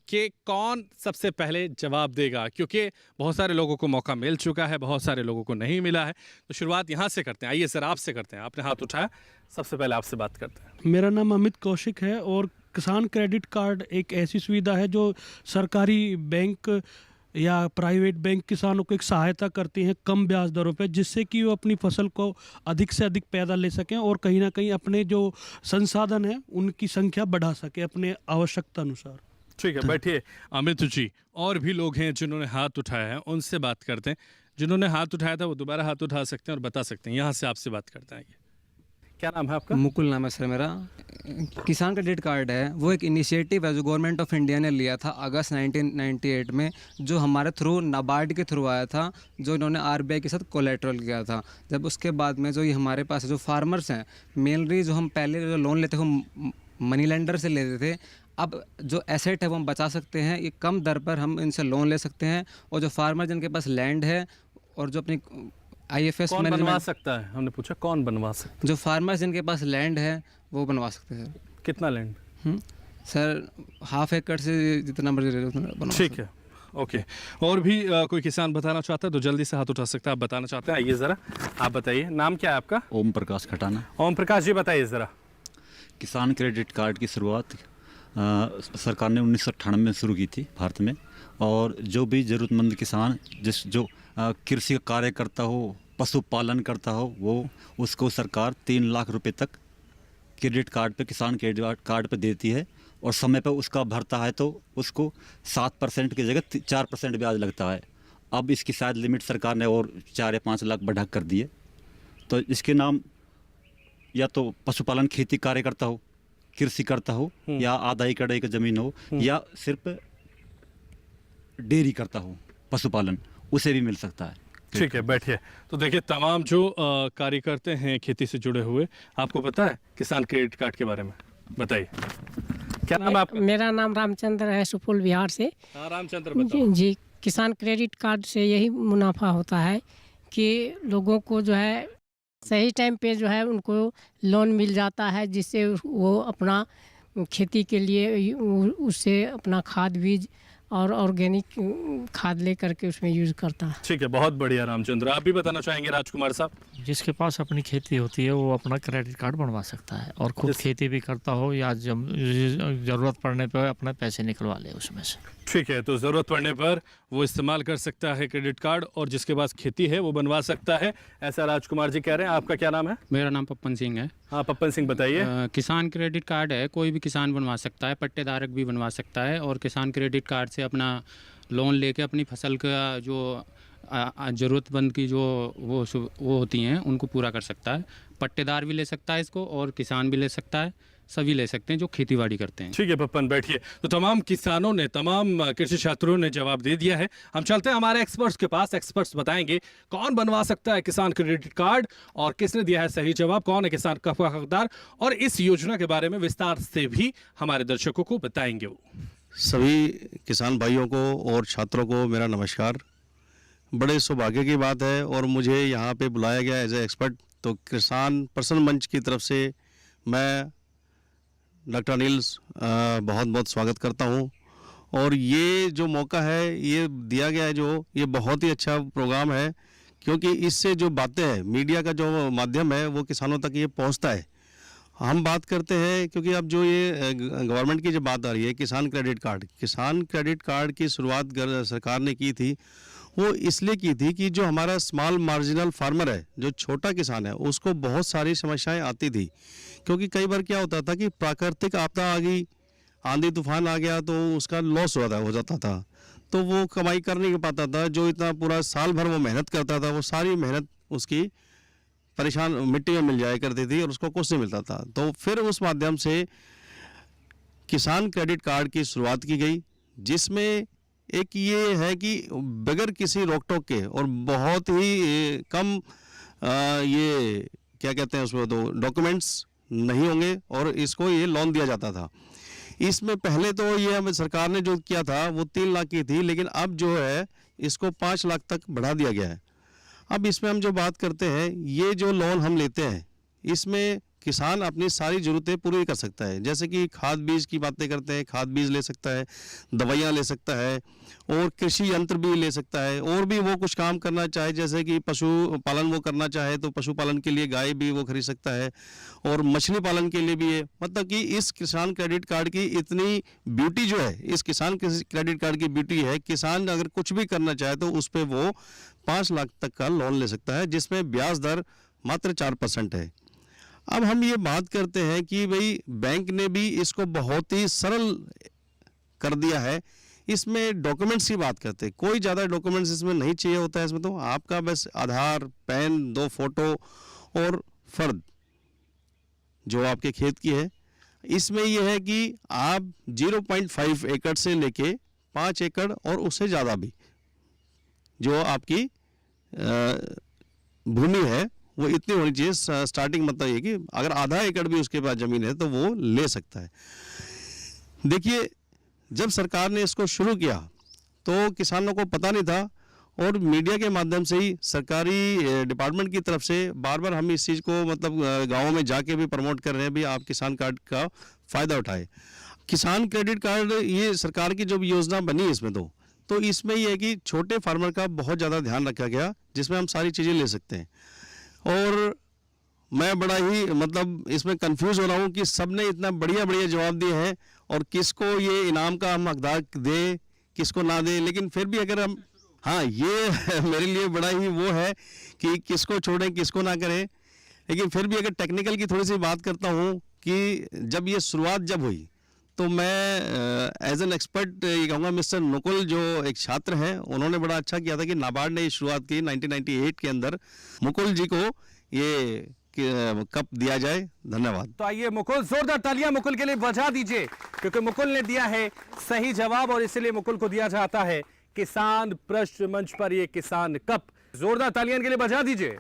Speaker 3: कि कौन सबसे पहले जवाब देगा, क्योंकि बहुत सारे लोगों को मौका मिल चुका है, बहुत सारे लोगों को नहीं मिला है। तो शुरुआत यहाँ से करते हैं। आइए सर, आपसे करते हैं। आपने हाथ उठाया, सबसे पहले आपसे बात करते हैं।
Speaker 14: मेरा नाम अमित कौशिक है और किसान क्रेडिट कार्ड एक ऐसी सुविधा है जो सरकारी बैंक या प्राइवेट बैंक किसानों को एक सहायता करती हैं कम ब्याज दरों पे, जिससे कि वो अपनी फसल को अधिक से अधिक पैदा ले सकें और कहीं ना कहीं अपने जो संसाधन हैं उनकी संख्या बढ़ा सके अपने आवश्यकता अनुसार।
Speaker 3: ठीक है, बैठिए। अमित जी, और भी लोग हैं जिन्होंने हाथ उठाया है, उनसे बात करते हैं। जिन्होंने हाथ उठाया था वो दोबारा हाथ उठा सकते हैं और बता सकते हैं। यहाँ से आपसे बात करते हैं। क्या नाम है आपका?
Speaker 10: मुकुल नाम है सर मेरा। किसान क्रेडिट कार्ड है वो एक इनिशिएटिव है जो गवर्नमेंट ऑफ इंडिया ने लिया था अगस्त 1998 में, जो हमारे थ्रू नाबार्ड के थ्रू आया था, जो इन्होंने आरबीआई के साथ कोलेटरल किया था। जब उसके बाद में जो ये हमारे पास जो फार्मर्स हैं, मेनली जो हम पहले जो लोन लेते थे वो मनी लेंडर से लेते थे, अब जो एसेट है वो हम बचा सकते हैं, ये कम दर पर हम इनसे लोन ले सकते हैं। और जो फार्मर जिनके पास लैंड है और जो अपनी IFS
Speaker 3: कौन बनवा सकता है? हमने पूछा कौन बनवा सकता है।
Speaker 10: जो फार्मर्स जिनके पास लैंड है वो बनवा सकते हैं।
Speaker 3: कितना लैंड?
Speaker 10: सर ½ एकड़ से जितना मर्जी बनवा।
Speaker 3: ठीक है, ओके। और भी कोई किसान बताना चाहता है तो जल्दी से हाथ उठा सकता है। आप बताना चाहते हैं, आइए ज़रा, आप बताइए। नाम क्या है आपका?
Speaker 5: ओम प्रकाश खटाना।
Speaker 3: ओम प्रकाश जी, बताइए ज़रा।
Speaker 5: किसान क्रेडिट कार्ड की शुरुआत सरकार ने 1998 में शुरू की थी भारत में, और जो भी ज़रूरतमंद किसान जो कृषि का कार्य करता हो, पशुपालन करता हो, वो उसको सरकार 3 लाख रुपए तक क्रेडिट कार्ड पे, किसान क्रेडिट कार्ड पे देती है। और समय पर उसका भरता है तो उसको 7% की जगह 4% ब्याज लगता है। अब इसकी शायद लिमिट सरकार ने और 4 या 5 लाख बढ़ा कर दी है। तो इसके नाम या तो पशुपालन खेती कार्य करता हो, कृषि करता हो, या आधा एकड़ की ज़मीन हो, या सिर्फ डेयरी करता हो, पशुपालन, उसे भी मिल सकता है।
Speaker 3: ठीक है, बैठिए। तो देखिए, तमाम जो कार्य करते हैं खेती से जुड़े हुए, आपको पता है किसान क्रेडिट कार्ड के बारे में? बताइए, क्या नाम है आपका?
Speaker 15: मेरा नाम रामचंद्र है, सुपौल बिहार से।
Speaker 3: हाँ, रामचंद्र, बताओ।
Speaker 15: जी, किसान क्रेडिट कार्ड से यही मुनाफा होता है कि लोगों को जो है सही टाइम पे जो है उनको लोन मिल जाता है, जिससे वो अपना खेती के लिए उससे अपना खाद बीज और ऑर्गेनिक खाद ले करके उसमें यूज़ करता है।
Speaker 3: ठीक है, बहुत बढ़िया रामचंद्र। आप भी बताना चाहेंगे राजकुमार साहब?
Speaker 16: जिसके पास अपनी खेती होती है वो अपना क्रेडिट कार्ड बनवा सकता है, और खुद खेती भी करता हो या ज़रूरत पड़ने पर अपने पैसे निकलवा ले उसमें से।
Speaker 3: ठीक है, तो ज़रूरत पड़ने पर वो इस्तेमाल कर सकता है क्रेडिट कार्ड, और जिसके पास खेती है वो बनवा सकता है, ऐसा राजकुमार जी कह रहे हैं। आपका क्या नाम है?
Speaker 17: मेरा नाम पप्पन सिंह है।
Speaker 3: हाँ, पप्पन सिंह, बताइए।
Speaker 17: किसान क्रेडिट कार्ड है, कोई भी किसान बनवा सकता है, पट्टेदारक भी बनवा सकता है, और किसान क्रेडिट कार्ड से अपना लोन लेके अपनी फसल का जो ज़रूरतमंद की जो वो होती हैं उनको पूरा कर सकता है। पट्टेदार भी ले सकता है इसको, और किसान भी ले सकता है, सभी ले सकते हैं जो खेतीबाड़ी करते हैं।
Speaker 3: ठीक है पप्पन, बैठिए। तो तमाम किसानों ने, तमाम कृषि छात्रों ने जवाब दे दिया है। हम चलते हैं हमारे एक्सपर्ट्स के पास। एक्सपर्ट्स बताएंगे कौन बनवा सकता है किसान क्रेडिट कार्ड और किसने दिया है सही जवाब, कौन है किसान का हकदार, और इस योजना के बारे में विस्तार से भी हमारे दर्शकों को बताएंगे वो।
Speaker 18: सभी किसान भाइयों को और छात्रों को मेरा नमस्कार। बड़े सौभाग्य की बात है और मुझे यहाँ पे बुलाया गया एज ए एक्सपर्ट। तो किसान प्रश्न मंच की तरफ से मैं डॉक्टर अनिल बहुत बहुत स्वागत करता हूँ। और ये जो मौका है ये दिया गया है, जो ये बहुत ही अच्छा प्रोग्राम है, क्योंकि इससे जो बातें हैं, मीडिया का जो माध्यम है वो किसानों तक ये पहुँचता है। हम बात करते हैं क्योंकि अब जो ये गवर्नमेंट की जो बात आ रही है, किसान क्रेडिट कार्ड की शुरुआत सरकार ने की थी, वो इसलिए की थी कि जो हमारा स्मॉल मार्जिनल फार्मर है, जो छोटा किसान है, उसको बहुत सारी समस्याएं आती थी। क्योंकि कई बार क्या होता था कि प्राकृतिक आपदा आ गई, आंधी तूफान आ गया, तो उसका लॉस हो जाता था, तो वो कमाई कर नहीं पाता था। जो इतना पूरा साल भर वो मेहनत करता था, वो सारी मेहनत उसकी परेशान मिट्टी में मिल जाया करती थी और उसको कुछ नहीं मिलता था। तो फिर उस माध्यम से किसान क्रेडिट कार्ड की शुरुआत की गई, जिसमें एक ये है कि बगैर किसी रोक टोक के और बहुत ही कम ये क्या कहते हैं उसमें, तो डॉक्यूमेंट्स नहीं होंगे और इसको ये लोन दिया जाता था। इसमें पहले तो ये हमें सरकार ने जो किया था वो 3 लाख की थी, लेकिन अब जो है इसको 5 लाख तक बढ़ा दिया गया है। अब इसमें हम जो बात करते हैं, ये जो लोन हम लेते हैं, इसमें किसान अपनी सारी ज़रूरतें पूरी कर सकता है। जैसे कि खाद बीज की बातें करते हैं, खाद बीज ले सकता है, दवाइयाँ ले सकता है, और कृषि यंत्र भी ले सकता है। और भी वो कुछ काम करना चाहे, जैसे कि पशु पालन वो करना चाहे तो पशुपालन के लिए गाय भी वो खरीद सकता है, और मछली पालन के लिए भी है। मतलब कि इस किसान क्रेडिट कार्ड की इतनी ब्यूटी जो है, इस किसान क्रेडिट कार्ड की ब्यूटी है, किसान अगर कुछ भी करना चाहे तो उस पर वो 5 लाख तक का लोन ले सकता है, जिसमें ब्याज दर मात्र 4% है। अब हम ये बात करते हैं कि भाई बैंक ने भी इसको बहुत ही सरल कर दिया है। इसमें डॉक्यूमेंट्स की बात करते हैं, कोई ज़्यादा डॉक्यूमेंट्स इसमें नहीं चाहिए होता है। इसमें तो आपका बस आधार, पैन, 2 फोटो और फर्द जो आपके खेत की है। इसमें यह है कि आप 0.5 एकड़ से लेके 5 एकड़ और उससे ज़्यादा भी जो आपकी भूमि है वो इतनी होनी चाहिए। स्टार्टिंग मतलब ये कि अगर आधा एकड़ भी उसके पास ज़मीन है तो वो ले सकता है। देखिए, जब सरकार ने इसको शुरू किया तो किसानों को पता नहीं था, और मीडिया के माध्यम से ही सरकारी डिपार्टमेंट की तरफ से बार बार हम इस चीज़ को मतलब गाँव में जाके भी प्रमोट कर रहे हैं, भी आप किसान कार्ड का फ़ायदा उठाएं। किसान क्रेडिट कार्ड ये सरकार की जो योजना बनी इसमें तो इसमें ये है कि छोटे फार्मर का बहुत ज़्यादा ध्यान रखा गया, जिसमें हम सारी चीज़ें ले सकते हैं। और मैं बड़ा ही मतलब इसमें कंफ्यूज हो रहा हूँ कि सबने इतना बढ़िया जवाब दिए हैं, और किसको ये इनाम का हम हकदार दें, किसको ना दें। लेकिन फिर भी अगर हम, हाँ, ये मेरे लिए बड़ा ही वो है कि किसको छोड़ें, किसको ना करें। लेकिन फिर भी अगर टेक्निकल की थोड़ी सी बात करता हूँ कि जब ये शुरुआत जब हुई तो मैं एज एन एक्सपर्ट ये कहूँगा, मिस्टर नुकुल जो एक छात्र हैं, उन्होंने बड़ा अच्छा किया था कि नाबार्ड ने शुरुआत की 1998 के अंदर। मुकुल जी को ये कप दिया जाए। धन्यवाद।
Speaker 3: तो आइए मुकुल, जोरदार तालियां मुकुल के लिए बजा दीजिए, क्योंकि मुकुल ने दिया है सही जवाब और इसलिए मुकुल को दिया जाता है किसान प्रश्न मंच पर ये किसान कप। जोरदार तालियां के लिए बजा दीजिए।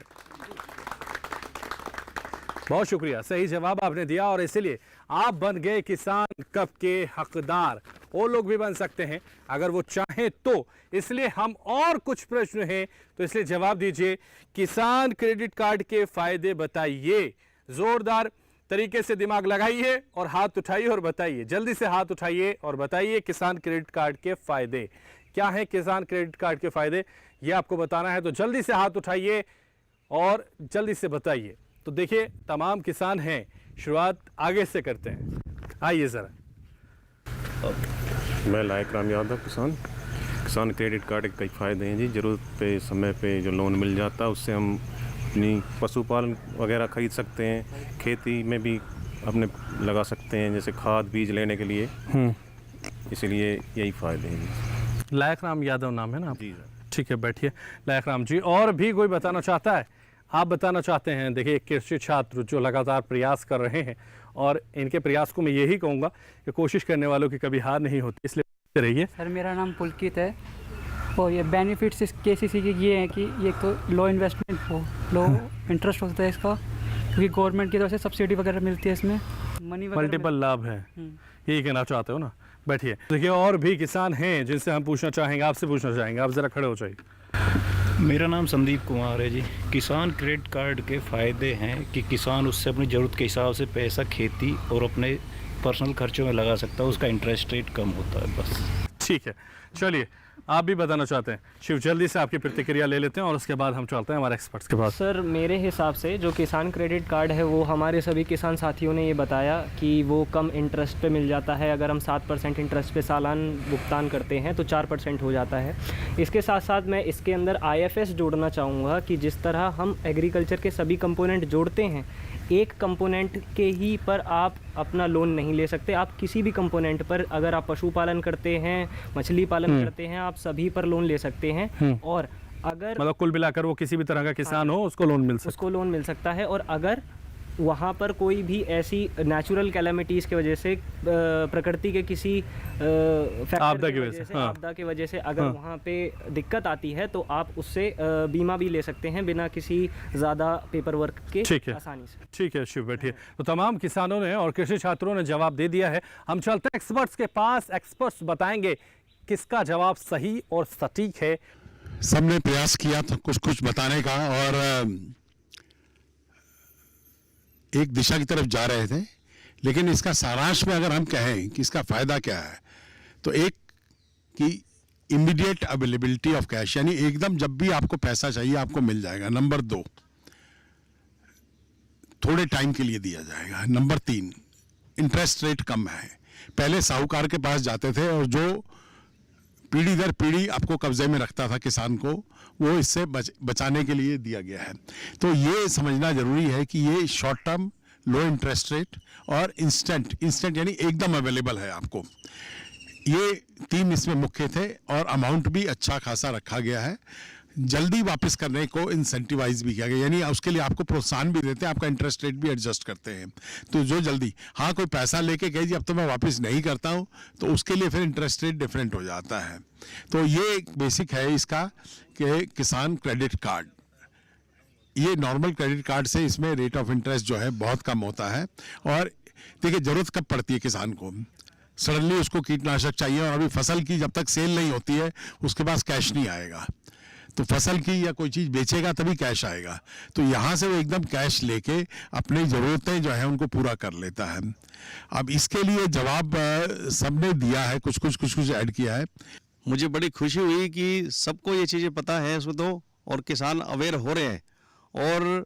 Speaker 3: बहुत शुक्रिया, सही जवाब आपने दिया और इसलिए आप बन गए किसान कप के हकदार। वो लोग भी बन सकते हैं अगर वो चाहें तो। इसलिए हम और कुछ प्रश्न हैं तो इसलिए जवाब दीजिए। किसान क्रेडिट कार्ड के फायदे बताइए। जोरदार तरीके से दिमाग लगाइए और हाथ उठाइए और बताइए। जल्दी से हाथ उठाइए और बताइए किसान क्रेडिट कार्ड के फायदे क्या हैं। किसान क्रेडिट कार्ड के फायदे ये आपको बताना है, तो जल्दी से हाथ उठाइए और जल्दी से बताइए। तो देखिए, तमाम किसान हैं, शुरुआत आगे से करते हैं। आइए जरा।
Speaker 4: मैं लायक राम यादव, किसान क्रेडिट कार्ड के कई फ़ायदे हैं जी। ज़रूरत पे समय पे जो लोन मिल जाता है उससे हम अपनी पशुपालन वगैरह खरीद सकते हैं, खेती में भी अपने लगा सकते हैं, जैसे खाद बीज लेने के लिए। इसलिए यही फ़ायदे हैं जी।
Speaker 3: लायक राम यादव नाम है ना?
Speaker 4: जी सर।
Speaker 3: ठीक है, बैठिए लायक राम जी। और भी कोई बताना चाहता है? आप बताना चाहते हैं? देखिए, कृषि छात्र जो लगातार प्रयास कर रहे हैं और इनके प्रयास को मैं यही कहूँगा कि कोशिश करने वालों की कभी हार नहीं होती, इसलिए रहिए।
Speaker 12: सर, मेरा नाम पुलकित है और ये बेनिफिट्स इस केसीसी के ये हैं कि ये तो लो इन्वेस्टमेंट हो, लो इंटरेस्ट होता है इसका, क्योंकि गवर्नमेंट की तरफ से सब्सिडी वगैरह मिलती है, इसमें मनी
Speaker 3: मल्टीपल लाभ है, यही कहना चाहते हो ना? बैठिए। देखिए, और भी किसान हैं जिनसे हम पूछना चाहेंगे, आपसे पूछना चाहेंगे। आप ज़रा खड़े हो जाइए।
Speaker 19: मेरा नाम संदीप कुमार है जी। किसान क्रेडिट कार्ड के फ़ायदे हैं कि किसान उससे अपनी ज़रूरत के हिसाब से पैसा खेती और अपने पर्सनल खर्चों में लगा सकता है, उसका इंटरेस्ट रेट कम होता है बस।
Speaker 3: ठीक है, चलिए आप भी बताना चाहते हैं शिव, जल्दी से आपकी प्रतिक्रिया ले लेते हैं और उसके बाद हम चलते हैं हमारे एक्सपर्ट्स के पास।
Speaker 1: सर मेरे हिसाब से जो किसान क्रेडिट कार्ड है वो हमारे सभी किसान साथियों ने ये बताया कि वो कम इंटरेस्ट पे मिल जाता है। अगर हम 7% इंटरेस्ट पे सालान भुगतान करते हैं तो 4% हो जाता है। इसके साथ साथ मैं इसके अंदर IFS जोड़ना चाहूँगा कि जिस तरह हम एग्रीकल्चर के सभी कंपोनेंट जोड़ते हैं, एक कंपोनेंट के ही पर आप अपना लोन नहीं ले सकते। आप किसी भी कंपोनेंट पर, अगर आप पशुपालन करते हैं, मछली पालन करते हैं, आप सभी पर लोन ले सकते हैं। और अगर
Speaker 3: मतलब कुल मिलाकर वो किसी भी तरह का किसान हो उसको लोन मिल सकता है।
Speaker 1: और अगर वहाँ पर कोई भी ऐसी नेचुरल कैलेमिटीज़ की वजह से, प्रकृति के किसी
Speaker 3: आपदा
Speaker 1: की वजह से अगर वहाँ पे दिक्कत आती है तो आप उससे बीमा भी ले सकते हैं बिना किसी ज़्यादा पेपर वर्क के, आसानी से।
Speaker 3: ठीक है शिव, बैठिए। तो तमाम किसानों ने और कृषि छात्रों ने जवाब दे दिया है। हम चलते हैं एक्सपर्ट्स के पास। एक्सपर्ट्स बताएंगे किसका जवाब सही और सटीक है।
Speaker 8: सबने प्रयास किया था कुछ बताने का और एक दिशा की तरफ जा रहे थे, लेकिन इसका सारांश में अगर हम कहें कि इसका फायदा क्या है, तो एक कि इमीडिएट अवेलेबिलिटी ऑफ कैश, यानी एकदम जब भी आपको पैसा चाहिए आपको मिल जाएगा। नंबर 2, थोड़े टाइम के लिए दिया जाएगा। नंबर 3, इंटरेस्ट रेट कम है। पहले साहूकार के पास जाते थे और जो पीढ़ी दर पीढ़ी आपको कब्जे में रखता था किसान को, वो इससे बचाने के लिए दिया गया है। तो ये समझना जरूरी है कि ये शॉर्ट टर्म, लो इंटरेस्ट रेट और इंस्टेंट यानी एकदम अवेलेबल है आपको। ये 3 इसमें मुख्य थे और अमाउंट भी अच्छा खासा रखा गया है। जल्दी वापस करने को इंसेंटिवाइज भी किया गया, यानी उसके लिए आपको प्रोत्साहन भी देते हैं, आपका इंटरेस्ट रेट भी एडजस्ट करते हैं। तो जो जल्दी, हाँ कोई पैसा लेके कहे जी अब तो मैं वापस नहीं करता हूँ, तो उसके लिए फिर इंटरेस्ट रेट डिफरेंट हो जाता है। तो ये एक बेसिक है इसका कि किसान क्रेडिट कार्ड, ये नॉर्मल क्रेडिट कार्ड से इसमें रेट ऑफ इंटरेस्ट जो है बहुत कम होता है। और देखिए जरूरत कब पड़ती है किसान को, सडनली उसको कीटनाशक चाहिए और अभी फसल की जब तक सेल नहीं होती है उसके पास कैश नहीं आएगा, तो फसल की या कोई चीज़ बेचेगा तभी कैश आएगा। तो यहाँ से वो एकदम कैश लेके अपनी ज़रूरतें जो है उनको पूरा कर लेता है। अब इसके लिए जवाब सबने दिया है, कुछ ऐड किया है।
Speaker 18: मुझे बड़ी खुशी हुई कि सबको ये चीज़ें पता है इसमें तो, और किसान अवेयर हो रहे हैं। और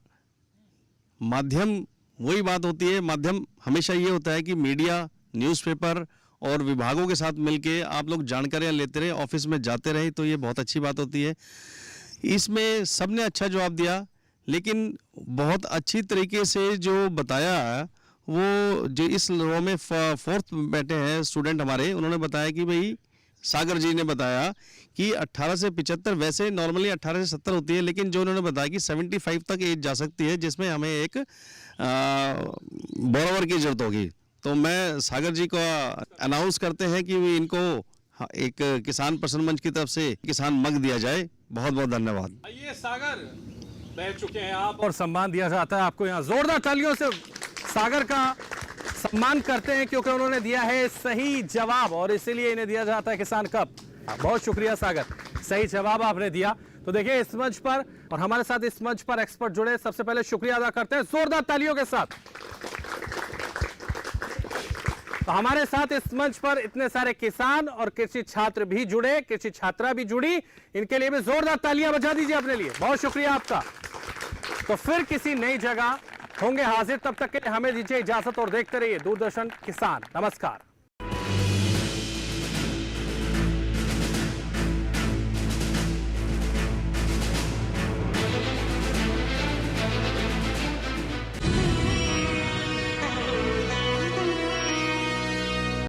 Speaker 18: माध्यम वही बात होती है, माध्यम हमेशा ये होता है कि मीडिया, न्यूज़पेपर और विभागों के साथ मिलके आप लोग जानकारियाँ लेते रहे, ऑफिस में जाते रहे, तो ये बहुत अच्छी बात होती है। इसमें सबने अच्छा जवाब दिया, लेकिन बहुत अच्छी तरीके से जो बताया वो जो इस रो में 4th बैठे हैं स्टूडेंट हमारे, उन्होंने बताया कि भाई सागर जी ने बताया कि 18 से 75, वैसे नॉर्मली 18 से 70 होती है, लेकिन जो उन्होंने बताया कि 75 तक एज जा सकती है, जिसमें हमें एक बोरोवर की जरूरत होगी। तो मैं सागर जी को अनाउंस करते हैं कि इनको एक किसान प्रसन्न मंच की तरफ से किसान मग दिया जाए। बहुत बहुत धन्यवाद।
Speaker 3: आइए सागर, बैठ चुके हैं आप और सम्मान दिया जाता है आपको। यहाँ जोरदार तालियों से सागर का सम्मान करते हैं क्योंकि उन्होंने दिया है सही जवाब और इसीलिए इन्हें दिया जाता है किसान कप। बहुत शुक्रिया सागर, सही जवाब आपने दिया। तो देखिए इस मंच पर और हमारे साथ इस मंच पर एक्सपर्ट जुड़े, सबसे पहले शुक्रिया अदा करते हैं जोरदार तालियों के साथ। तो हमारे साथ इस मंच पर इतने सारे किसान और कृषि छात्र भी जुड़े, कृषि छात्रा भी जुड़ी, इनके लिए भी जोरदार तालियां बजा दीजिए अपने लिए। बहुत शुक्रिया आपका। तो फिर किसी नई जगह होंगे हाजिर, तब तक के लिए हमें दीजिए इजाजत और देखते रहिए दूरदर्शन किसान। नमस्कार।